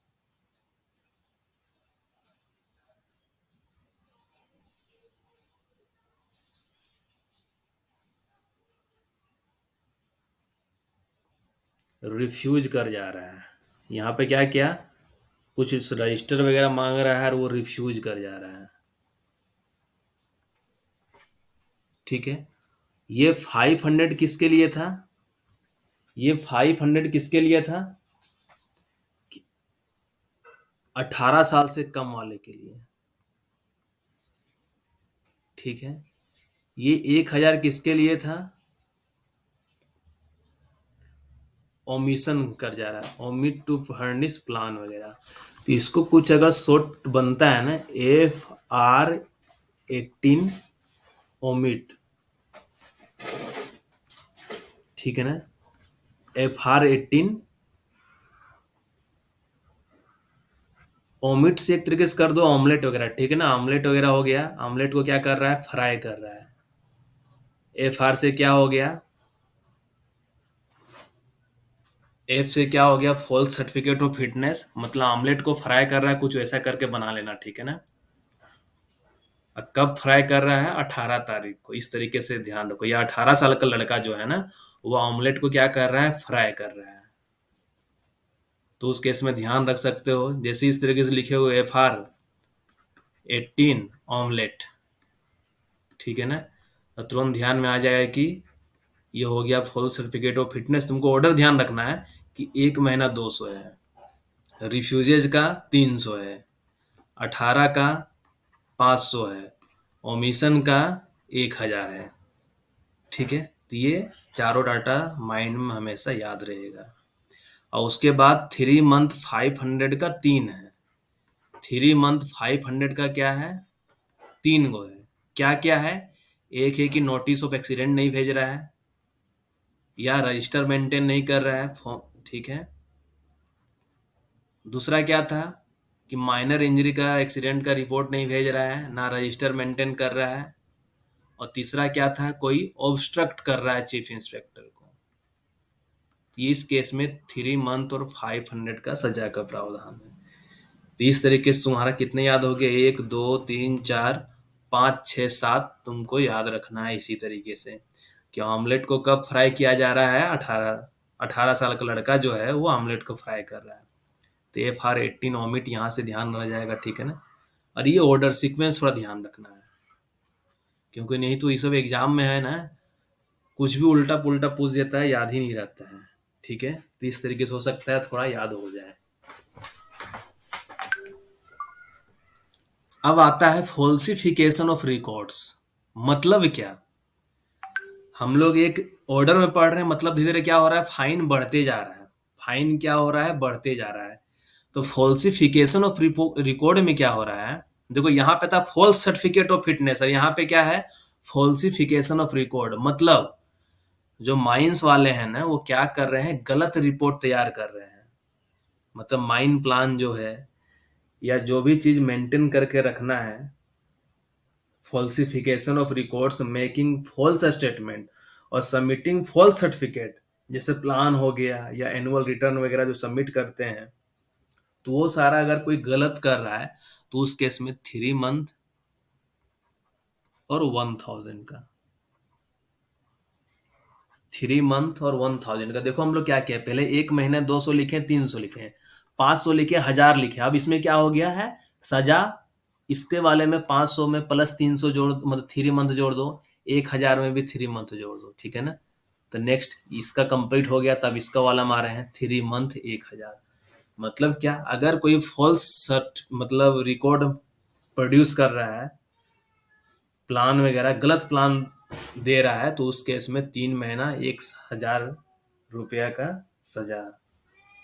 रिफ्यूज कर जा रहा है, यहाँ पे क्या किया, कुछ रजिस्टर वगैरह मांग रहा है और वो रिफ्यूज कर जा रहा है। ठीक है। ये 500 किसके लिए था, ये 500 किसके लिए था? 18 साल से कम वाले के लिए। ठीक है। ये 1000 किसके लिए था? ओमिशन कर जा रहा है, ओमिट टू फर्निश प्लान वगैरह। तो इसको कुछ अगर शॉर्ट बनता है ना, FR18 ओमिट। ठीक है ना, FR18 ओमिट से एक तरीके से कर दो ऑमलेट वगैरह। ठीक है ना, ऑमलेट वगैरह हो गया, ऑमलेट को क्या कर रहा है, फ्राई कर रहा है। FR से क्या हो गया, F से क्या हो गया, फॉल्स सर्टिफिकेट ऑफ फिटनेस, मतलब ऑमलेट को फ्राई कर रहा है, कुछ वैसा करके बना लेना। ठीक है ना। और कब फ्राई कर रहा है, 18 तारीख को। इस तरीके से ध्यान रखो, या 18 साल का लड़का जो है ना, वो ऑमलेट को क्या कर रहा है, फ्राई कर रहा है। तो उस केस में ध्यान रख सकते हो, जैसे इस तरीके से लिखे हुए FR18 ऑमलेट। ठीक है ना, तो तुरंत ध्यान में आ जाएगा कि ये हो गया फॉल्स सर्टिफिकेट ऑफ फिटनेस। तुमको ऑर्डर ध्यान रखना है कि 1 महीना 200 है, रिफ्यूजेज का 300 है, 18 का 500 है, ओमिशन का 1000 है। ठीक है, तो ये चारों डाटा माइंड में हमेशा याद रहेगा। और उसके बाद 3 मंथ 500 का 3 है, 3 मंथ 500 का क्या है, 3 गो है। क्या क्या है, एक है कि नोटिस ऑफ एक्सीडेंट नहीं भेज रहा है, या रजिस्टर मेंटेन नहीं कर रहा है फॉर्म। ठीक है। दूसरा क्या था कि माइनर इंजरी का, एक्सीडेंट का रिपोर्ट नहीं भेज रहा है, ना रजिस्टर मेंटेन कर रहा है। और तीसरा क्या था, कोई ऑब्स्ट्रक्ट कर रहा है चीफ इंस्पेक्टर को। इस केस में 3 मंथ और 500 का सजा का प्रावधान है। तो इस तरीके से तुम्हारा कितने याद हो गए, 1 2 3 4 5 6 7 तुमको याद रखना है इसी तरीके से कि ऑमलेट को कब फ्राई किया जा रहा है। 18 18 साल का लड़का जो है वो ऑमलेट को फ्राई कर रहा है। तो FR18 ऑमिट यहाँ से ध्यान रह जाएगा, ठीक है ना। और ये ऑर्डर सीक्वेंस थोड़ा ध्यान रखना है, क्योंकि नहीं तो ये सब एग्जाम में है ना, कुछ भी उल्टा पुल्टा पूछ देता है, याद ही नहीं रहता है। ठीक है, तो इस तरीके से हो सकता है थोड़ा याद हो जाए। अब आता है फॉल्सिफिकेशन ऑफ रिकॉर्ड्स। मतलब क्या, हम लोग एक ऑर्डर में पढ़ रहे हैं, मतलब धीरे धीरे क्या हो रहा है, फाइन बढ़ते जा रहा है। फाइन क्या हो रहा है, बढ़ते जा रहा है। तो फॉल्सिफिकेशन ऑफ रिकॉर्ड में क्या हो रहा है, देखो यहाँ पे था फॉल्स सर्टिफिकेट ऑफ फिटनेस, और यहाँ पे क्या है, फॉल्सिफिकेशन ऑफ रिकॉर्ड। मतलब जो माइंस वाले हैं ना, वो क्या कर रहे हैं, गलत रिपोर्ट तैयार कर रहे हैं। मतलब माइन प्लान जो है, या जो भी चीज मेंटेन करके रखना है, falsification of records, making false statement और सबमिटिंग फॉल्स सर्टिफिकेट, जैसे प्लान हो गया या एनुअल रिटर्न वगैरह जो सबमिट करते हैं, तो वो सारा अगर कोई गलत कर रहा है तो उस केस में 3 मंथ और 1,000 का, 3 मंथ और 1,000 का। देखो हम लोग क्या किया, पहले एक महीने 200 लिखे, 300 लिखे, 500 लिखे, 1000 लिखे। अब इसमें क्या हो गया है, सजा, इसके वाले में 500 में प्लस 300 जोड़, मतलब 3 मंथ जोड़ दो, 1000 में भी 3 मंथ जोड़ दो, ठीक है ना। तो नेक्स्ट इसका कंप्लीट हो गया, तब इसका वाला मारे हैं 3 मंथ 1000। मतलब क्या, अगर कोई फॉल्स सर्ट मतलब रिकॉर्ड प्रोड्यूस कर रहा है, प्लान वगैरह गलत प्लान दे रहा है, तो उस केस में 3 महीना 1,000 रुपया का सजा,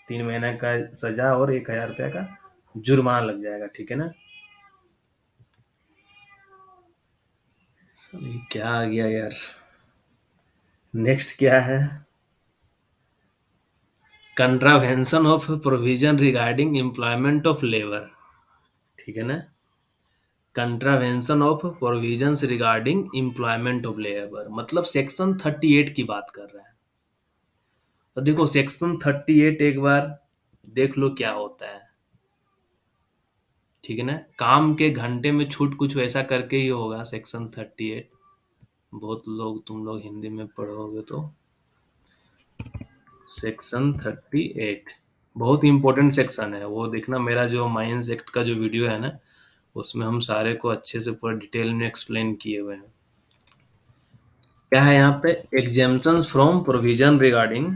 3 महीने का सजा और 1,000 रुपया का जुर्माना लग जाएगा, ठीक है ना। ये क्या आ गया यार। नेक्स्ट क्या है, contravention of provision regarding employment of labour, ठीक है ना। Contravention of provisions regarding employment of labour, मतलब सेक्शन 38 की बात कर रहा है। तो देखो सेक्शन 38 एक बार देख लो क्या होता है, ठीक है ना। काम के घंटे में छूट कुछ वैसा करके ही होगा सेक्शन 38। बहुत लोग, तुम लोग हिंदी में पढ़ोगे तो, सेक्शन 38 बहुत इंपॉर्टेंट सेक्शन है वो, देखना मेरा जो माइंस एक्ट का जो वीडियो है ना, उसमें हम सारे को अच्छे से पूरा डिटेल में एक्सप्लेन किए हुए हैं। क्या है यहाँ पे, एग्जेम्पशन फ्रॉम प्रोविजन रिगार्डिंग,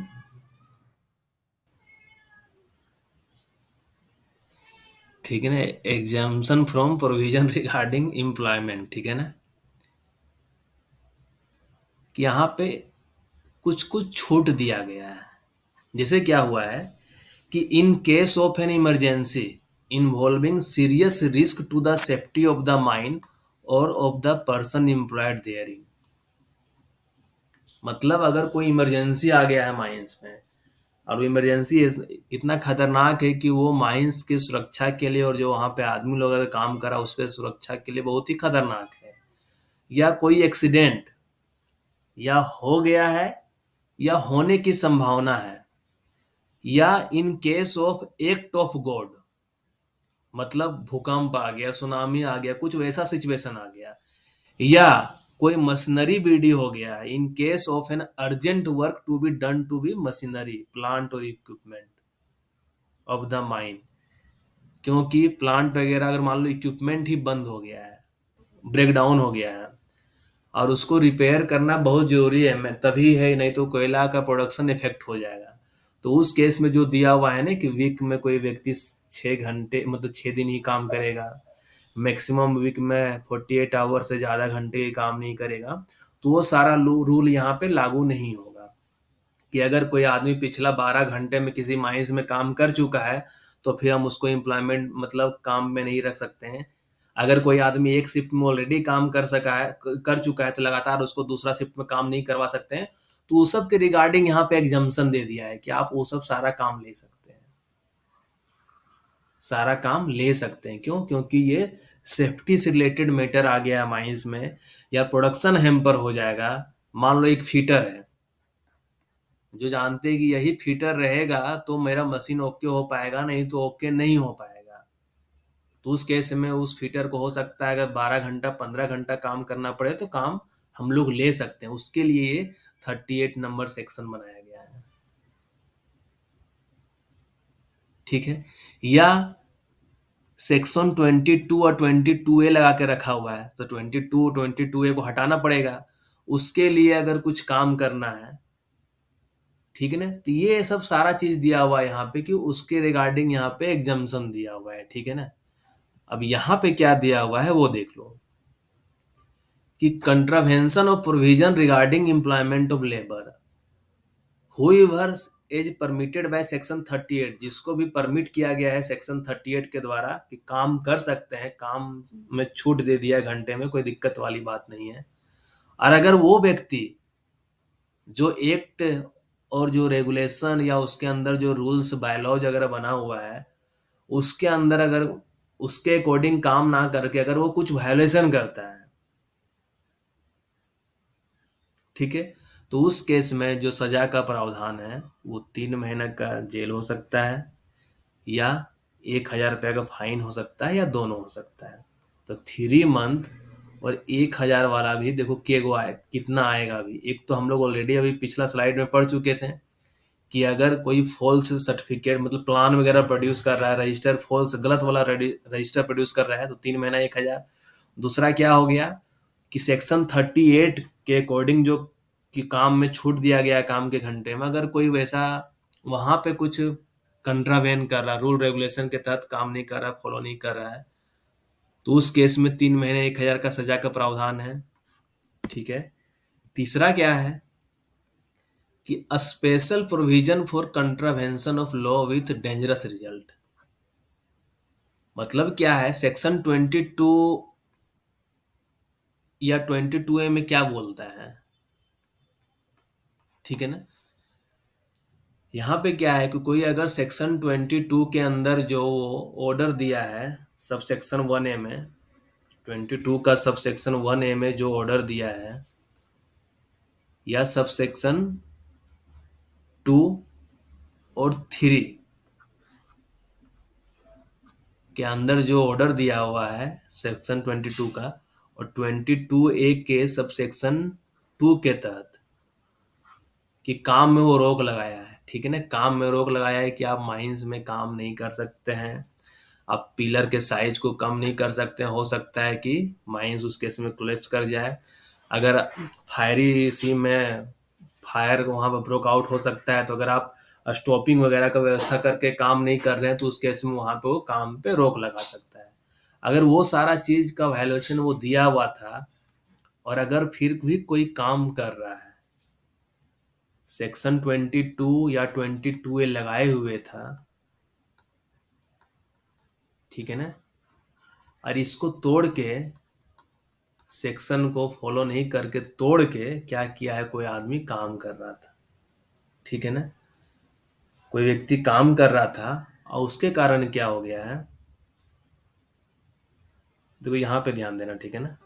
ठीक है ना, exemption from provision regarding employment, ठीक है ना। कि यहाँ पे कुछ कुछ छूट दिया गया है। जैसे क्या हुआ है कि in case of an emergency involving serious risk to the safety of the mine और of the person employed therein. मतलब अगर कोई इमरजेंसी आ गया है माइंस में, और वो इमरजेंसी इतना खतरनाक है कि वो माइंस की सुरक्षा के लिए, और जो वहां पे आदमी लोग अगर काम करा उसके सुरक्षा के लिए बहुत ही खतरनाक है, या कोई एक्सीडेंट या हो गया है या होने की संभावना है, या इन case of act of God, मतलब भूकंप आ गया, सुनामी आ गया, कुछ वैसा सिचुएशन आ गया, या कोई मशीनरी बीडी हो गया, in case of an urgent work to be done to be machinery plant और इक्विपमेंट ऑफ द माइन। क्योंकि प्लांट वगैरह अगर मान लो इक्विपमेंट ही बंद हो गया है, ब्रेक डाउन हो गया है, और उसको रिपेयर करना बहुत जरूरी है, मैं तभी है, नहीं तो कोयला का प्रोडक्शन इफेक्ट हो जाएगा। तो उस केस में जो दिया हुआ है ना कि वीक में कोई व्यक्ति 6 घंटे, मतलब 6 दिन ही काम करेगा, मैक्सिमम वीक में 48 आवर से ज्यादा घंटे काम नहीं करेगा, तो वो सारा रूल यहाँ पे लागू नहीं होगा। कि अगर कोई आदमी पिछला 12 घंटे में किसी माइंस में काम कर चुका है, तो फिर हम उसको एम्प्लॉयमेंट मतलब काम में नहीं रख सकते हैं। अगर कोई आदमी एक शिफ्ट में ऑलरेडी काम कर सका है, कर चुका है, तो लगातार उसको दूसरा शिफ्ट में काम नहीं करवा सकते हैं। तो वो सब के रिगार्डिंग यहाँ पे एग्जम्पशन दे दिया है कि आप वो सब सारा काम ले सकते हैं, सारा काम ले सकते हैं। क्यों, क्योंकि ये सेफ्टी से रिलेटेड मैटर आ गया माइंस में, या प्रोडक्शन हैम्पर हो जाएगा। मान लो एक फीटर है, जो जानते हैं कि यही फीटर रहेगा तो मेरा मशीन ओके हो पाएगा, नहीं तो ओके नहीं हो पाएगा। तो उस केस में उस फिटर को हो सकता है अगर 12 घंटा 15 घंटा काम करना पड़े तो काम हम लोग ले सकते हैं, उसके लिए ये 38 नंबर सेक्शन बनाया गया है। ठीक है। या सेक्शन 22 और 22A लगा के रखा हुआ है, तो 22 22A को हटाना पड़ेगा उसके लिए अगर कुछ काम करना है। ठीक है ना, तो ये सब सारा चीज दिया हुआ है यहाँ पे कि उसके रिगार्डिंग यहाँ पे एग्जम्पशन दिया हुआ है। ठीक है ना। अब यहाँ पे क्या दिया हुआ है वो देख लो कि contravention of provision regarding employment of labour whoever as permitted by section 38, जिसको भी परमिट किया गया है सेक्शन 38 के द्वारा कि काम कर सकते हैं, काम में छूट दे दिया घंटे में, कोई दिक्कत वाली बात नहीं है। और अगर वो व्यक्ति जो एक्ट और जो रेगुलेशन या उसके अंदर जो रूल्स बायलॉज अगर बना हुआ है उसके अंदर अगर उसके अकॉर्डिंग काम ना करके अगर वो कुछ वायोलेशन करता है, ठीक है, तो उस केस में जो सजा का प्रावधान है वो 3 महीने का जेल हो सकता है या 1,000 रुपये का फाइन हो सकता है या दोनों हो सकता है। तो 3 मंथ और 1,000 वाला भी देखो के गो आए कितना आएगा। अभी एक तो हम लोग ऑलरेडी अभी पिछला स्लाइड में पढ़ चुके थे कि अगर कोई फॉल्स सर्टिफिकेट मतलब प्लान वगैरह प्रोड्यूस कर रहा है, रजिस्टर फॉल्स गलत वाला रजिस्टर प्रोड्यूस कर रहा है तो 3 महीना 1,000। दूसरा क्या हो गया कि सेक्शन 38 के अकॉर्डिंग जो कि काम में छूट दिया गया है काम के घंटे में, अगर कोई वैसा वहां पे कुछ कंट्रावेन कर रहा, रूल रेगुलेशन के तहत काम नहीं कर रहा, फॉलो नहीं कर रहा है, तो उस केस में 3 महीने 1,000 का सजा का प्रावधान है। ठीक है। तीसरा क्या है कि special provision for contravention of law with dangerous result. मतलब क्या है, सेक्शन 22 या 22A में क्या बोलता है। ठीक है ना। यहाँ पे क्या है कि कोई अगर सेक्शन 22 के अंदर जो ऑर्डर दिया है सब सेक्शन 1A में, 22 का सब सेक्शन 1A में जो ऑर्डर दिया है या सब सेक्शन 2 और 3 के अंदर जो ऑर्डर दिया हुआ है सेक्शन 22 का और 22A के सब सेक्शन 2 के तहत कि काम में वो रोक लगाया है। ठीक है ना, काम में रोक लगाया है कि आप माइंस में काम नहीं कर सकते हैं, आप पिलर के साइज को कम नहीं कर सकते हैं, हो सकता है कि माइंस उस केस में कोलैप्स कर जाए। अगर फायरी सी में फायर वहां पर ब्रोक आउट हो सकता है, तो अगर आप स्टॉपिंग वगैरह का व्यवस्था करके काम नहीं कर रहे हैं तो उस केस में वहां पे वो काम पे रोक लगा सकता है। अगर वो सारा चीज का वैल्यूएशन वो दिया हुआ था और अगर फिर भी कोई काम कर रहा है, सेक्शन 22 या 22A लगाए हुए था, ठीक है ना, और इसको तोड़ के सेक्शन को फॉलो नहीं करके तोड़ के क्या किया है, कोई आदमी काम कर रहा था, ठीक है ना, कोई व्यक्ति काम कर रहा था और उसके कारण क्या हो गया है, देखो यहाँ पे ध्यान देना। ठीक है ना,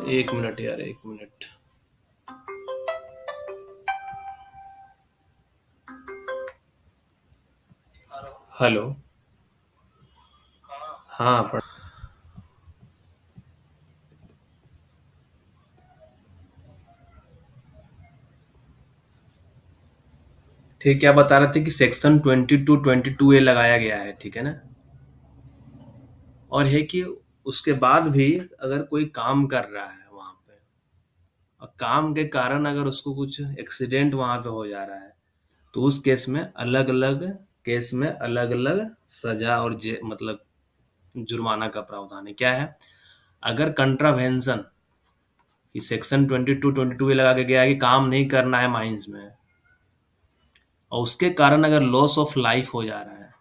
1 मिनट यार, 1 मिनट। हेलो। हाँ ठीक, क्या बता रहे थे कि सेक्शन 22 22A लगाया गया है। ठीक है ना, और है कि उसके बाद भी अगर कोई काम कर रहा है वहां पे और काम के कारण अगर उसको कुछ एक्सीडेंट वहां पे हो जा रहा है तो उस केस में अलग अलग केस में अलग अलग सजा और मतलब जुर्माना का प्रावधान है। क्या है, अगर कंट्रावेंशन कि सेक्शन 22 22 लगा के गया है कि काम नहीं करना है माइंस में और उसके कारण अगर लॉस ऑफ लाइफ हो जा रहा है,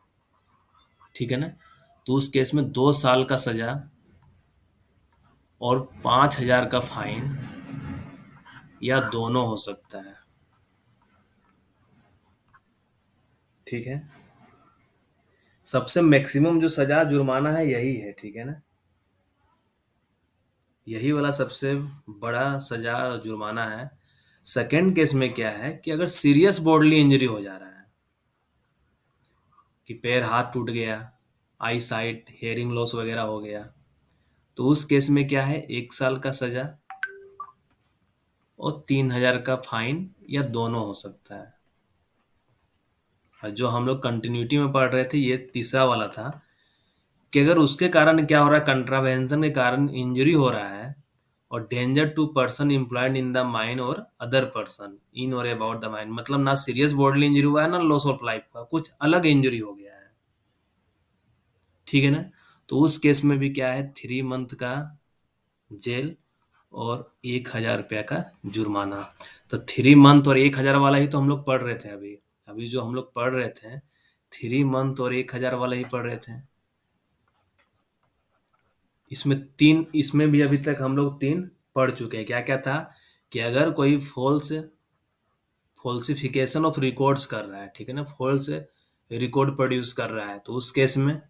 ठीक है ना, तो उस केस में 2 साल का सजा और 5,000 का फाइन या दोनों हो सकता है। ठीक है, सबसे मैक्सिमम जो सजा जुर्माना है यही है। ठीक है ना, यही वाला सबसे बड़ा सजा जुर्माना है। सेकेंड केस में क्या है कि अगर सीरियस बॉडली इंजरी हो जा रहा है, कि पैर हाथ टूट गया, आई साइट हेयरिंग लॉस वगैरह हो गया, तो उस केस में क्या है, 1 साल का सजा और 3,000 का फाइन या दोनों हो सकता है। और जो हम लोग कंटिन्यूटी में पढ़ रहे थे ये तीसरा वाला था, कि अगर उसके कारण क्या हो रहा है, कंट्रावेंशन के कारण इंजरी हो रहा है और danger to person employed in the mine और अदर पर्सन इन और अबाउट द माइन, मतलब ना सीरियस बॉडली इंजरी हुआ है ना लॉस ऑफ लाइफ का, कुछ अलग इंजरी हो गया है। ठीक है ना। तो उस केस में भी क्या है, 3 मंथ का जेल और 1,000 रुपया का जुर्माना। तो 3 मंथ और 1,000 वाला ही तो हम लोग पढ़ रहे थे अभी। अभी जो हम लोग पढ़ रहे थे 3 मंथ और 1,000 वाला ही पढ़ रहे थे। इसमें तीन, इसमें भी अभी तक हम लोग तीन पढ़ चुके हैं। क्या क्या था, कि अगर कोई फॉल्सिफिकेशन ऑफ रिकॉर्ड्स कर रहा है, ठीक है ना, फॉल्स रिकॉर्ड प्रोड्यूस कर रहा है, तो उस केस में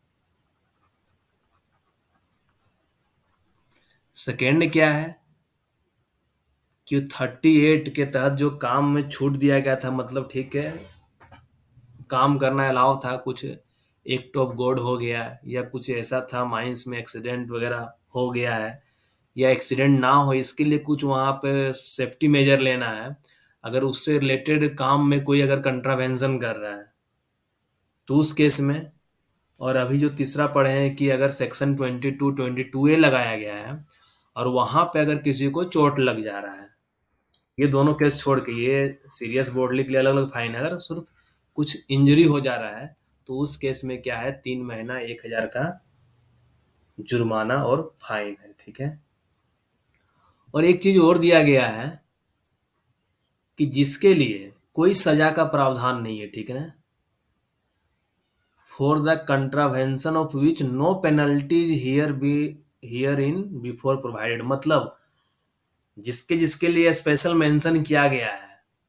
सेकेंड क्या है, कि 38 के तहत जो काम में छूट दिया गया था, मतलब ठीक है काम करना अलाउ था, कुछ एक्ट ऑफ गॉड हो गया या कुछ ऐसा था, माइंस में एक्सीडेंट वगैरह हो गया है, या एक्सीडेंट ना हो इसके लिए कुछ वहाँ पे सेफ्टी मेजर लेना है, अगर उससे रिलेटेड काम में कोई अगर कंट्रावेंशन कर रहा है तो उस केस में। और अभी जो तीसरा पढ़े हैं कि अगर सेक्शन 22 22A लगाया गया है और वहां पे अगर किसी को चोट लग जा रहा है, ये दोनों केस छोड़ के, ये सीरियस बॉडली के लिए अलग अलग फाइन है, अगर सिर्फ कुछ इंजरी हो जा रहा है तो उस केस में क्या है, 3 महीना 1,000 का जुर्माना और फाइन है। ठीक है। और एक चीज और दिया गया है कि जिसके लिए कोई सजा का प्रावधान नहीं है, ठीक है ना, for the contravention of which no penalties here in before provided, मतलब जिसके जिसके लिए स्पेशल मेंशन किया गया है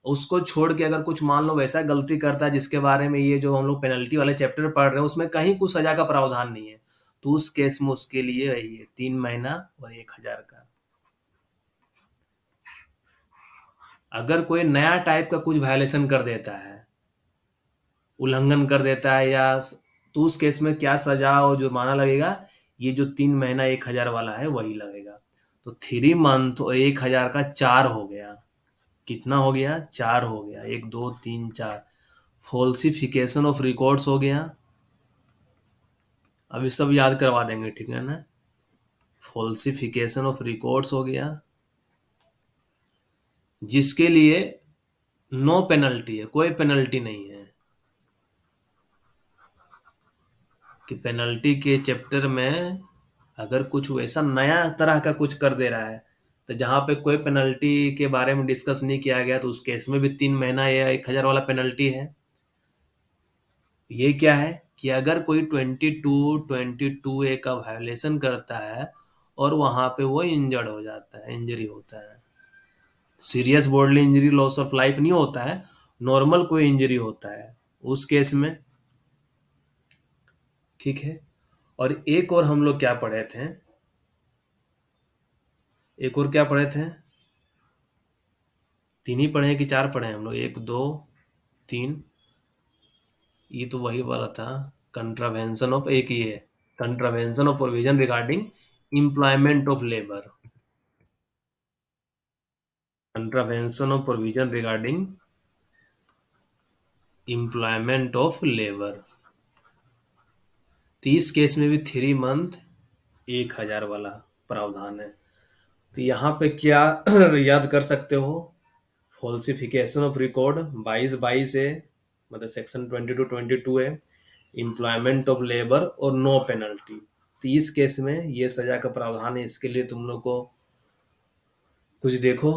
उसको छोड़ के अगर कुछ मान लो वैसा गलती करता है जिसके बारे में ये जो हम लोग पेनल्टी वाले चैप्टर पढ़ रहे हैं उसमें कहीं कुछ सजा का प्रावधान नहीं है, तो उस केस में उसके लिए वही है, 3 महीना और 1,000 का। अगर कोई नया टाइप का कुछ वायलेशन कर देता है, उल्लंघन कर देता है या तो उस केस में क्या सजा और जुर्माना लगेगा, ये जो 3 महीना 1,000 वाला है वही लगेगा। तो 3 मंथ और 1,000 का चार हो गया। कितना हो गया, चार हो गया, 1 2 3 4। फॉल्सिफिकेशन ऑफ रिकॉर्ड्स हो गया, अब ये सब याद करवा देंगे, ठीक है ना। फॉल्सिफिकेशन ऑफ रिकॉर्ड्स हो गया, जिसके लिए नो पेनल्टी है, कोई पेनल्टी नहीं है, कि पेनल्टी के चैप्टर में अगर कुछ वैसा नया तरह का कुछ कर दे रहा है तो जहां पे कोई पेनल्टी के बारे में डिस्कस नहीं किया गया तो उस केस में भी 3 महीना या 1,000 वाला पेनल्टी है। ये क्या है, कि अगर कोई 22 22A का वायलेशन करता है और वहां पे वो इंजर्ड हो जाता है, इंजरी होता है, serious bodily injury loss of life नहीं होता है, नॉर्मल कोई इंजरी होता है उस केस में। ठीक है। और एक और हम लोग क्या पढ़े थे, एक और क्या पढ़े थे, तीन ही पढ़े हैं कि चार पढ़े हैं हम लोग, 1 2 3, ये तो वही वाला था, कंट्रावेंशन ऑफ, एक ये contravention of provision regarding employment of labour, contravention of provision regarding employment of labour. तो इस केस में भी 3 मंथ 1,000 वाला प्रावधान है। तो यहाँ पे क्या याद कर सकते हो, फॉल्सिफिकेशन ऑफ रिकॉर्ड 22 22 है, मतलब सेक्शन 22 22 है, एम्प्लॉयमेंट ऑफ लेबर और नो पेनल्टी। तो इस केस में ये सजा का प्रावधान है, इसके लिए तुम लोग को कुछ देखो,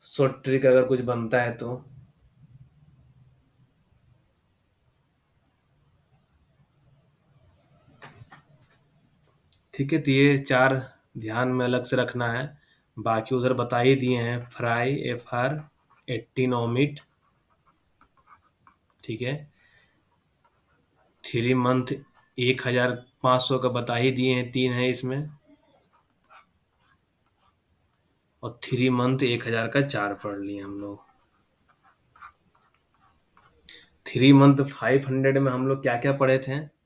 शॉर्ट ट्रिक अगर कुछ बनता है तो। ठीक है, तो ये चार ध्यान में अलग से रखना है, बाकी उधर बता ही दिए हैं, फ्राई FR 18 ओमिट। ठीक है। 3 मंथ 1,500 का बता ही दिए हैं, तीन है इसमें, और 3 मंथ 1,000 का चार पढ़ लिए हम लोग। 3 मंथ 500 में हम लोग क्या क्या पढ़े थे?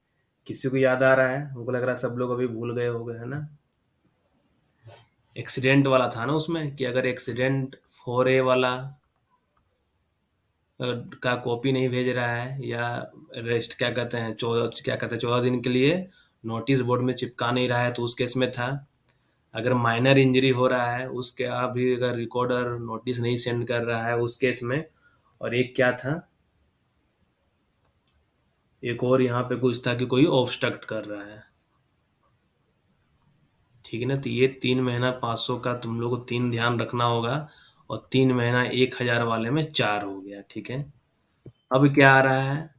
किसी को याद आ रहा है? हमको लग रहा है सब लोग अभी भूल गए हो गए, है ना? एक्सीडेंट वाला था ना उसमें, कि अगर एक्सीडेंट 4A वाला का कॉपी नहीं भेज रहा है, या रेस्ट क्या कहते हैं, 14 दिन के लिए नोटिस बोर्ड में चिपका नहीं रहा है, तो उस केस में था। अगर माइनर इंजरी हो रहा है उसके अभी अगर रिकॉर्डर नोटिस नहीं सेंड कर रहा है उस केस में। और एक क्या था, एक और यहाँ पे कुछ था कि कोई ऑब्स्ट्रक्ट कर रहा है। ठीक है ना? तो ये 3 महीना 500 का तुम लोग को 3 ध्यान रखना होगा। और 3 महीना 1000 वाले में 4 हो गया। ठीक है। अब क्या आ रहा है?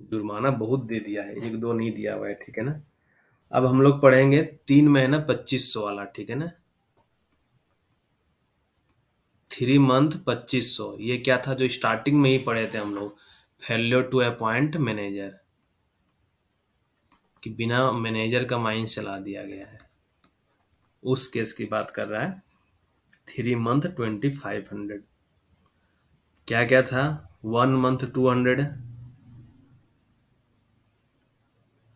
जुर्माना बहुत दे दिया है, एक दो नहीं दिया हुआ है। ठीक है ना? अब हम लोग पढ़ेंगे 3 महीना 2500 वाला। ठीक है ना? 3 मंथ 2500, ये क्या था जो स्टार्टिंग में ही पढ़े थे हम लोग? फेल्योर टू अपॉइंट मैनेजर, कि बिना मैनेजर का माइंस चला दिया गया है, उस केस की बात कर रहा है। 3 मंथ 2500। क्या क्या था? 1 मंथ 200,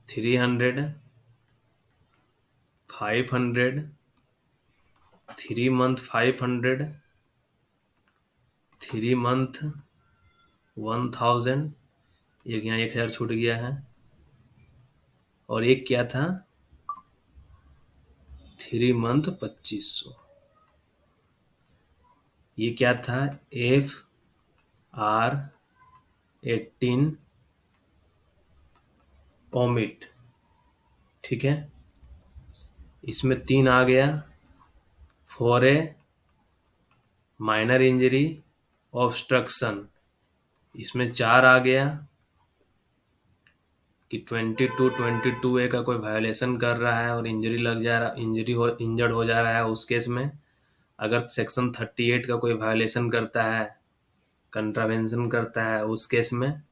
300, 500, 3 मंथ 500, 3 मंथ 1000। एक यहाँ 1000 छूट गया है। और एक क्या था? 3 मंथ 2500। ये क्या था? FR18 omit. ठीक है। इसमें 3 आ गया। 4A माइनर इंजरी ऑब्स्ट्रक्शन, इसमें 4 आ गया कि 22A का कोई वायोलेशन कर रहा है और इंजरी लग जा रहा, इंजर्ड हो जा रहा है उस केस में। अगर सेक्शन 38 का कोई वायोलेशन करता है, कंट्रावेंशन करता है, उस केस में।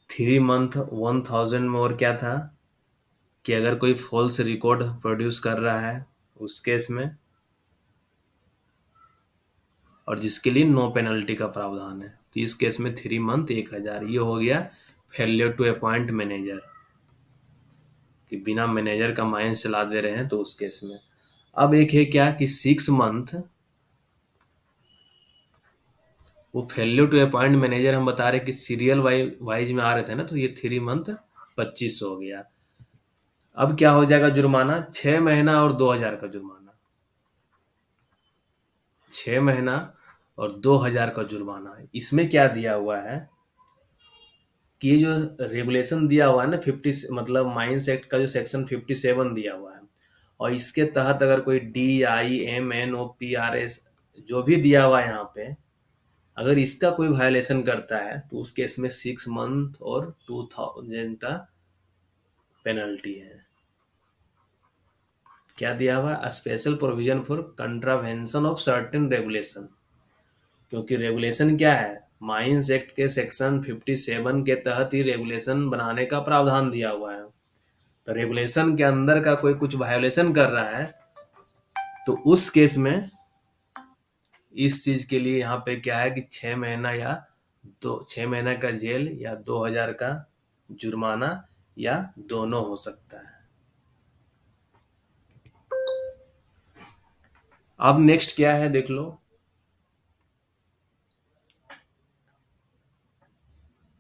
3 मंथ 1000 में और क्या था, कि अगर कोई फॉल्स रिकॉर्ड प्रोड्यूस कर रहा है उस केस में, और जिसके लिए नो पेनल्टी का प्रावधान है, तो इस केस में 3 मंथ 1000। ये हो गया फेलियर टू अपॉइंट मैनेजर, कि बिना मैनेजर का माइंस चला दे रहे हैं तो उस केस में। अब एक है क्या, कि 6 मंथ, वो फेलियर टू अपॉइंट मैनेजर हम बता रहे कि सीरियल वाइज में आ रहे थे ना, तो ये 3 मंथ 2500 हो गया। अब क्या हो जाएगा जुर्माना? 6 महीना और 2000 का जुर्माना। 6 महीना और 2000 का जुर्माना। इसमें क्या दिया हुआ है, कि ये जो रेगुलेशन दिया हुआ है ना, 50 मतलब माइंस एक्ट का जो सेक्शन 57 दिया हुआ है, और इसके तहत अगर कोई DIMNOPRS जो भी दिया हुआ है यहाँ पे, अगर इसका कोई वायलेशन करता है तो उस केस में 6 मंथ और 2000 का पेनल्टी है। क्या दिया हुआ है? Special provision for contravention of certain regulation. क्योंकि रेगुलेशन क्या है, माइंस एक्ट के सेक्शन 57 के तहत ही रेगुलेशन बनाने का प्रावधान दिया हुआ है। तो रेगुलेशन के अंदर का कोई कुछ वायोलेशन कर रहा है, तो उस केस में इस चीज के लिए यहाँ पे क्या है, कि 6 महीना या 6 महीना का जेल या 2000 का जुर्माना, या दोनों हो सकता है। अब नेक्स्ट क्या है देख लो।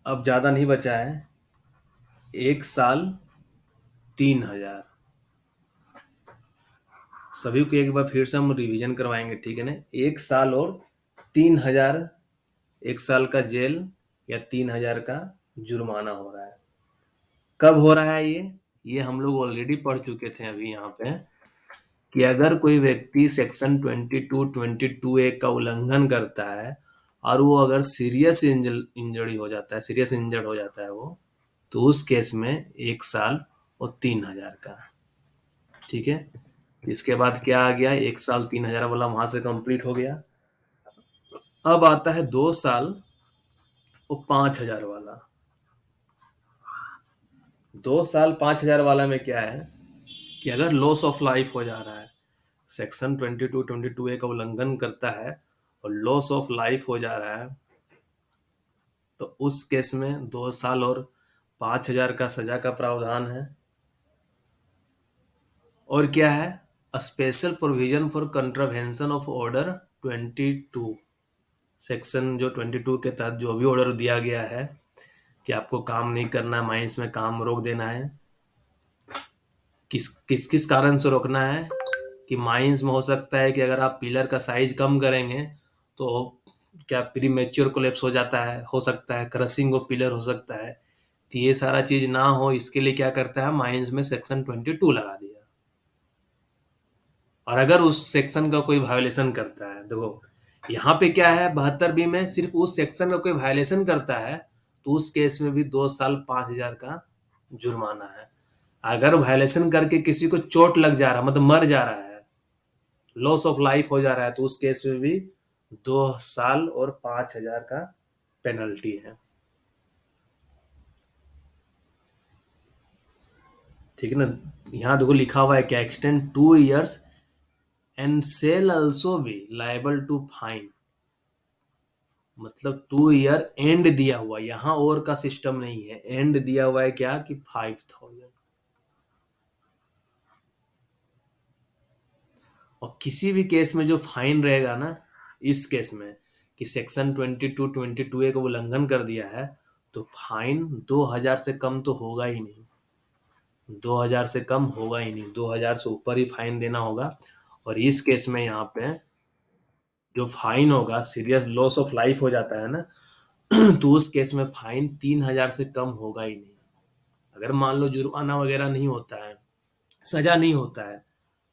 अब ज्यादा नहीं बचा है। 1 साल 3000। सभी को एक बार फिर से हम रिवीजन करवाएंगे। ठीक है ना? 1 साल और 3000, 1 साल का जेल या 3000 का जुर्माना हो रहा है। कब हो रहा है ये हम लोग ऑलरेडी पढ़ चुके थे अभी यहाँ पे, कि अगर कोई व्यक्ति सेक्शन 22 का उल्लंघन करता है, और वो अगर सीरियस इंजरी हो जाता है, सीरियस इंजर्ड हो जाता है वो, तो उस केस में 1 साल और 3000 का। ठीक है। इसके बाद क्या आ गया, 1 साल 3000 वाला वहां से कंप्लीट हो गया। अब आता है 2 साल और 5000 वाला। 2 साल 5000 वाला में क्या है, कि अगर लॉस ऑफ लाइफ हो जा रहा है, सेक्शन 22 22A का उल्लंघन करता है और लॉस ऑफ लाइफ हो जा रहा है, तो उस केस में 2 साल और 5,000 का सजा का प्रावधान है। और क्या है, special provision for contravention of order 22, section जो 22 के तहत जो भी ऑर्डर दिया गया है कि आपको काम नहीं करना, माइंस में काम रोक देना है, किस किस किस कारण से रोकना है, कि माइंस में हो सकता है कि अगर आप पिलर का साइज कम करेंगे तो क्या प्री मेच्योर कोलेप्स हो जाता है, हो सकता है क्रशिंग ऑफ पिलर हो सकता है। तो ये सारा चीज ना हो, इसके लिए क्या करता है, माइंस में सेक्शन 22 लगा दिया। और अगर उस सेक्शन का कोई वायोलेशन करता है, देखो यहाँ पे क्या है 72 बी में, सिर्फ उस सेक्शन का कोई वायोलेशन करता है तो उस केस में भी 2 साल 5,000 का जुर्माना है। अगर वायोलेशन करके किसी को चोट लग जा रहा, मतलब मर जा रहा है, लॉस ऑफ लाइफ हो जा रहा है, तो उस केस में भी 2 साल और 5,000 का पेनल्टी है। ठीक है ना। यहाँ देखो लिखा हुआ है क्या, extend 2 years and shall also be liable to fine. मतलब 2 year एंड दिया हुआ, यहाँ और का सिस्टम नहीं है, एंड दिया हुआ है क्या कि 5,000। और किसी भी केस में जो फाइन रहेगा ना, इस केस में कि सेक्शन 22 का उल्लंघन कर दिया है, तो फाइन 2,000 से कम तो होगा ही नहीं, 2,000 से कम होगा ही नहीं, 2,000 से ऊपर ही फाइन देना होगा। और इस केस में यहाँ पे जो फाइन होगा, सीरियस लॉस ऑफ लाइफ हो जाता है ना, तो उस केस में फाइन 3,000 से कम होगा ही नहीं। अगर मान लो जुर्माना वगैरह नहीं होता है, सजा नहीं होता है,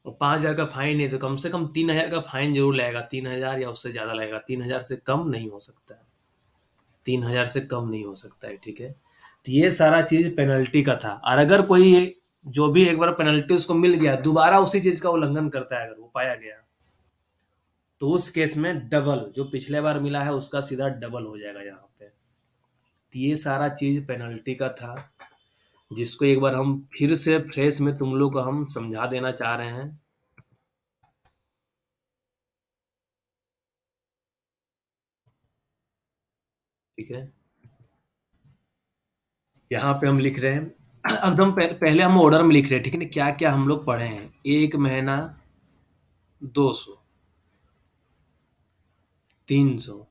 और 5,000 का फाइन है, तो कम से कम 3,000 का फाइन जरूर लगेगा, 3,000 या उससे ज्यादा लगेगा, 3,000 से कम नहीं हो सकता है, 3,000 से कम नहीं हो सकता है। ठीक है। तो ये सारा चीज पेनल्टी का था। और अगर कोई जो भी एक बार पेनल्टी उसको मिल गया, दोबारा उसी चीज का उल्लंघन करता है, अगर वो पाया गया, तो उस केस में डबल, जो पिछले बार मिला है उसका सीधा डबल हो जाएगा यहाँ पे। तो ये सारा चीज पेनल्टी का था, जिसको एक बार हम फिर से फ्रेश में तुम लोग को हम समझा देना चाह रहे हैं। ठीक है। यहाँ पे हम लिख रहे हैं, एकदम पहले हम ऑर्डर में लिख रहे हैं, ठीक है ना, क्या क्या हम लोग पढ़े हैं। 1 महीना 200, 300,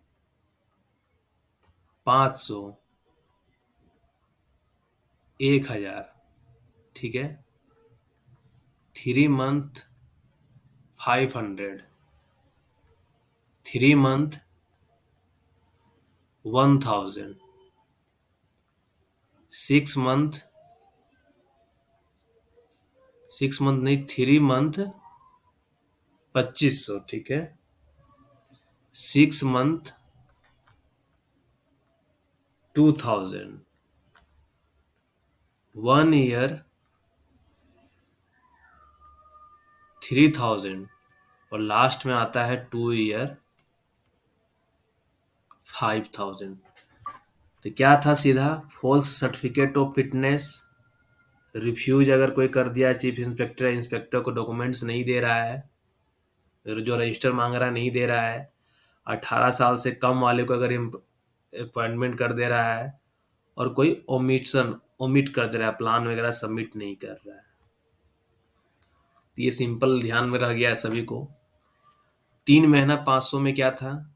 500, 1,000। ठीक है। 3 मंथ 500, 3 मंथ 1,000, 6 मंथ, 6 मंथ नहीं, 3 मंथ 2,500। ठीक है। 6 मंथ 2,000, 1 ईयर 3,000, और लास्ट में आता है 2 ईयर 5,000। तो क्या था, सीधा false certificate of fitness, refuse अगर कोई कर दिया, चीफ इंस्पेक्टर इंस्पेक्टर को डॉक्यूमेंट्स नहीं दे रहा है, जो रजिस्टर मांग रहा है नहीं दे रहा है, 18 साल से कम वाले को अगर अपॉइंटमेंट कर दे रहा है, और कोई ओमिट कर दे रहा है, प्लान वगैरह सबमिट नहीं कर रहा है। ये सिंपल ध्यान में रह गया है सभी को। 3 महीना 500 में क्या था,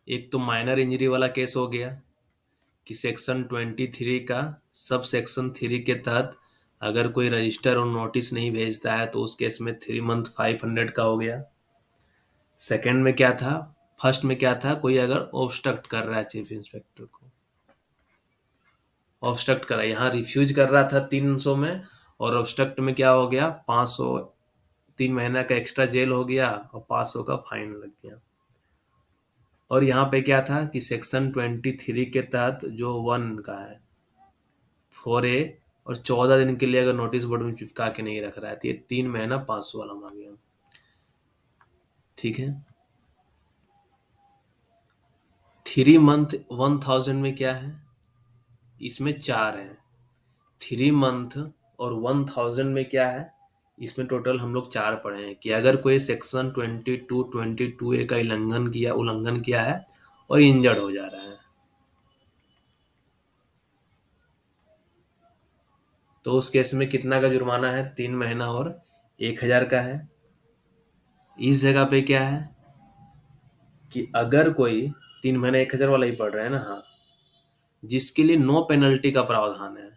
एक तो माइनर इंजरी वाला केस हो गया, कि सेक्शन 23 का सब सेक्शन 3 के तहत अगर कोई रजिस्टर और नोटिस नहीं भेजता है तो उस केस में 3 मंथ 500 का हो गया। सेकंड में क्या था, फर्स्ट में क्या था, कोई अगर ऑब्स्ट्रक्ट कर रहा है चीफ इंस्पेक्टर को, ऑब्स्ट्रक्ट करा, यहाँ रिफ्यूज कर रहा था 300 में, और ऑब्स्ट्रक्ट में क्या हो गया, 500, 3 महीना का एक्स्ट्रा जेल हो गया और 500 का फाइन लग गया। और यहाँ पे क्या था कि सेक्शन 23 के तहत जो 1 का है 4A, और 14 दिन के लिए अगर नोटिस बोर्ड में चिपका के नहीं रख रहा है, तो ये 3 महीना 500 वाला मांग गया। ठीक है। 3 मंथ 1,000 में क्या है, इसमें 4 है। 3 मंथ और 1,000 में क्या है, इसमें टोटल हम लोग 4 पढ़े हैं, कि अगर कोई सेक्शन 22 22A का उल्लंघन किया है और इंजर्ड हो जा रहा है, तो उस केस में कितना का जुर्माना है? 3 महीना और 1,000 का है। इस जगह पे क्या है कि अगर कोई 3 महीना 1,000 वाला ही पड़ रहा है ना, हाँ, जिसके लिए नो पेनल्टी का प्रावधान है,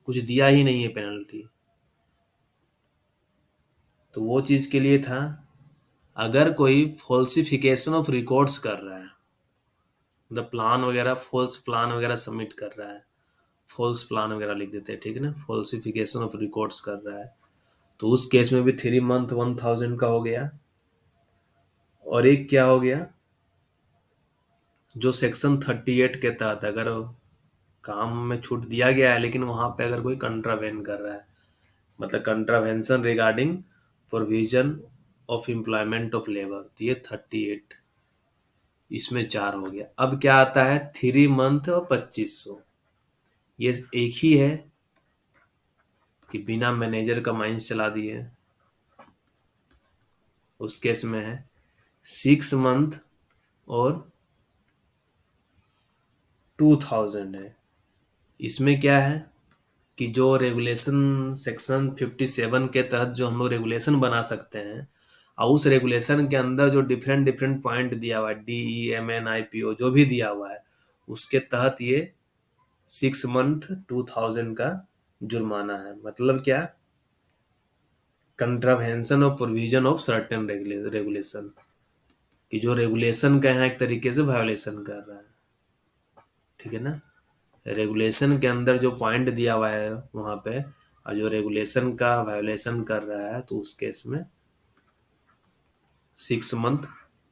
कुछ दिया ही नहीं है पेनल्टी, तो वो चीज के लिए था, अगर कोई फॉल्सिफिकेशन ऑफ रिकॉर्ड्स कर रहा है, मतलब प्लान वगैरह, फॉल्स प्लान वगैरह सबमिट कर रहा है, फॉल्स प्लान वगैरह लिख देते हैं, ठीक है ना, फॉल्सिफिकेशन ऑफ रिकॉर्ड्स कर रहा है, तो उस केस में भी 3 मंथ 1,000 का हो गया। और एक क्या हो गया, जो सेक्शन 38 के तहत अगर काम में छूट दिया गया है लेकिन वहां पे अगर कोई कंट्रावेन कर रहा है, मतलब contravention regarding provision of employment of labour, तो ये 38, इसमें 4 हो गया। अब क्या आता है, 3 मंथ और 2500, ये एक ही है कि बिना मैनेजर का माइंस चला दिए, उस केस में है 6 मंथ और 2,000 है। इसमें क्या है कि जो रेगुलेशन सेक्शन 57 के तहत जो हम लोग रेगुलेशन बना सकते हैं, और उस रेगुलेशन के अंदर जो डिफरेंट डिफरेंट पॉइंट दिया हुआ है, DEMN IPO जो भी दिया हुआ है, उसके तहत ये 6 मंथ 2,000 का जुर्माना है। मतलब क्या, contravention of provision of certain regulation, कि जो रेगुलेशन का यहाँ एक तरीके से वायोलेशन कर रहा है, ठीक है ना, रेगुलेशन के अंदर जो पॉइंट दिया हुआ है वहां पे, और जो रेगुलेशन का वायोलेशन कर रहा है, तो उस केस में 6 मंथ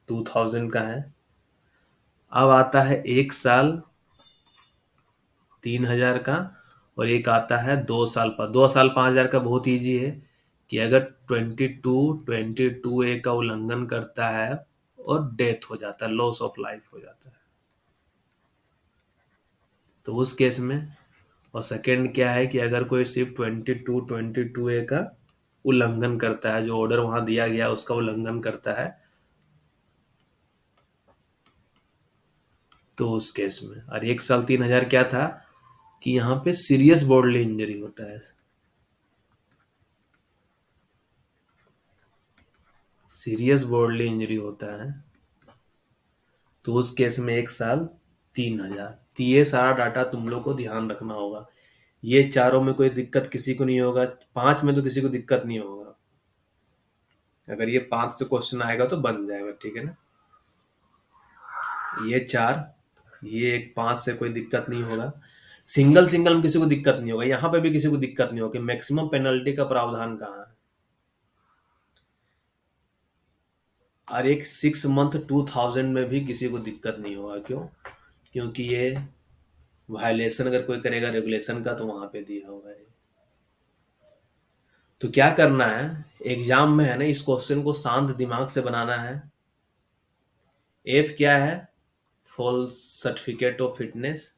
2,000 का है। अब आता है 1 साल 3,000 का, और एक आता है 2 साल पर 2 साल 5,000 का। बहुत ईजी है कि अगर 22 A का उल्लंघन करता है और डेथ हो जाता है, लॉस ऑफ लाइफ हो जाता है, तो उस केस में। और सेकंड क्या है कि अगर कोई सिर्फ 22 A का उल्लंघन करता है, जो ऑर्डर वहां दिया गया उसका उल्लंघन करता है, तो उस केस में। और 1 साल 3,000 क्या था कि यहाँ पे सीरियस बॉडली इंजरी होता है, सीरियस बॉडली इंजरी होता है, तो उस केस में 1 साल 3,000। तो ये सारा डाटा तुम लोग को ध्यान रखना होगा। ये चारों में कोई दिक्कत किसी को नहीं होगा, 5 में तो किसी को दिक्कत नहीं होगा। अगर ये 5 से क्वेश्चन आएगा तो बन जाएगा, ठीक है ना। ये 4, ये एक 5 से कोई दिक्कत नहीं होगा। सिंगल सिंगल में किसी को दिक्कत नहीं होगा, यहाँ पे भी किसी को दिक्कत नहीं होगी। मैक्सिमम पेनल्टी का प्रावधान कहाँ है, और एक 6 मंथ 2,000 में भी किसी को दिक्कत नहीं होगा। क्यों? क्योंकि ये वायलेशन अगर कोई करेगा रेगुलेशन का, तो वहां पे दिया होगा ये। तो क्या करना है, एग्जाम में है ना, इस क्वेश्चन को शांत दिमाग से बनाना है। एफ क्या है, फॉल्स सर्टिफिकेट ऑफ फिटनेस,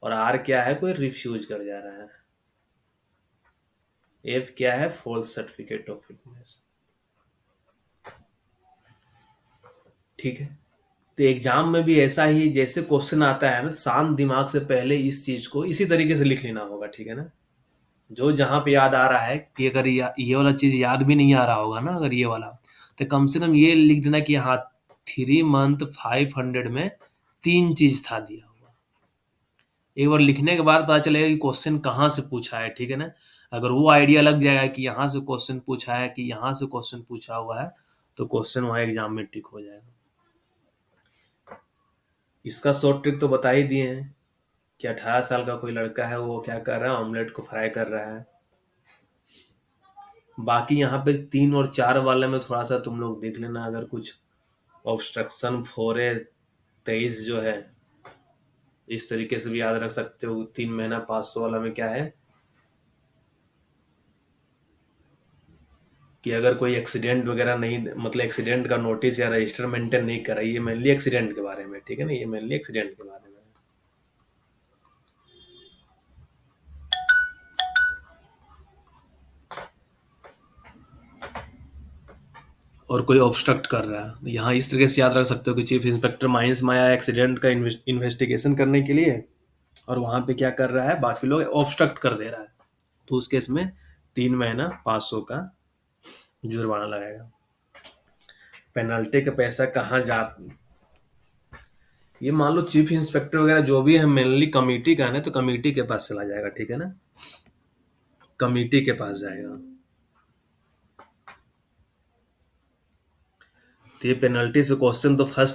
और आर क्या है, कोई रिफ्यूज कर जा रहा है। एफ क्या है, फॉल्स सर्टिफिकेट ऑफ फिटनेस, ठीक है। तो एग्जाम में भी ऐसा ही जैसे क्वेश्चन आता है ना, शांत दिमाग से पहले इस चीज को इसी तरीके से लिख लेना होगा, ठीक है ना। जो जहां पे याद आ रहा है कि अगर ये वाला चीज याद भी नहीं आ रहा होगा ना, अगर ये वाला, तो कम से कम ये लिख देना कि हाँ, 3 मंथ 500 में 3 चीज था दिया हुआ। एक बार लिखने के बाद पता चलेगा कि क्वेश्चन कहाँ से पूछा है, ठीक है ना। अगर वो आइडिया लग जाएगा कि यहाँ से क्वेश्चन पूछा है, कि यहाँ से क्वेश्चन पूछा हुआ है, तो क्वेश्चन वहाँ एग्जाम में टिक हो जाएगा। इसका शॉर्ट ट्रिक तो बता ही दिए हैं कि 18 साल का कोई लड़का है, वो क्या कर रहा है, ऑमलेट को फ्राई कर रहा है। बाकी यहाँ पे 3 और 4 वाले में थोड़ा सा तुम लोग देख लेना, अगर कुछ ऑब्स्ट्रक्शन 4A23 जो है, इस तरीके से भी याद रख सकते हो। 3 महीना 500 वाला में क्या है कि अगर कोई एक्सीडेंट वगैरह नहीं, मतलब एक्सीडेंट का नोटिस या रजिस्टर मेंटेन नहीं करा, ये मेनली एक्सीडेंट के बारे में, ठीक है ना, ये मेनली एक्सीडेंट के बारे में। और कोई ऑब्स्ट्रक्ट कर रहा है। यहाँ इस तरीके से याद रख सकते हो कि चीफ इंस्पेक्टर माइंस में आया एक्सीडेंट का इन्वेस्टिगेशन करने के लिए, और वहां पे क्या कर रहा है, बाकी लोग ऑब्स्ट्रक्ट कर दे रहा है, तो उस केस में 3 महीना 500 का जुर्माना लगेगा। पेनल्टी का पैसा कहाँ जा, ये मान लो चीफ इंस्पेक्टर वगैरह जो भी है मेनली कमेटी का है ना, तो कमेटी के पास चला जाएगा, ठीक है ना, कमेटी के पास जाएगा। तो ये पेनल्टी से क्वेश्चन तो फर्स्ट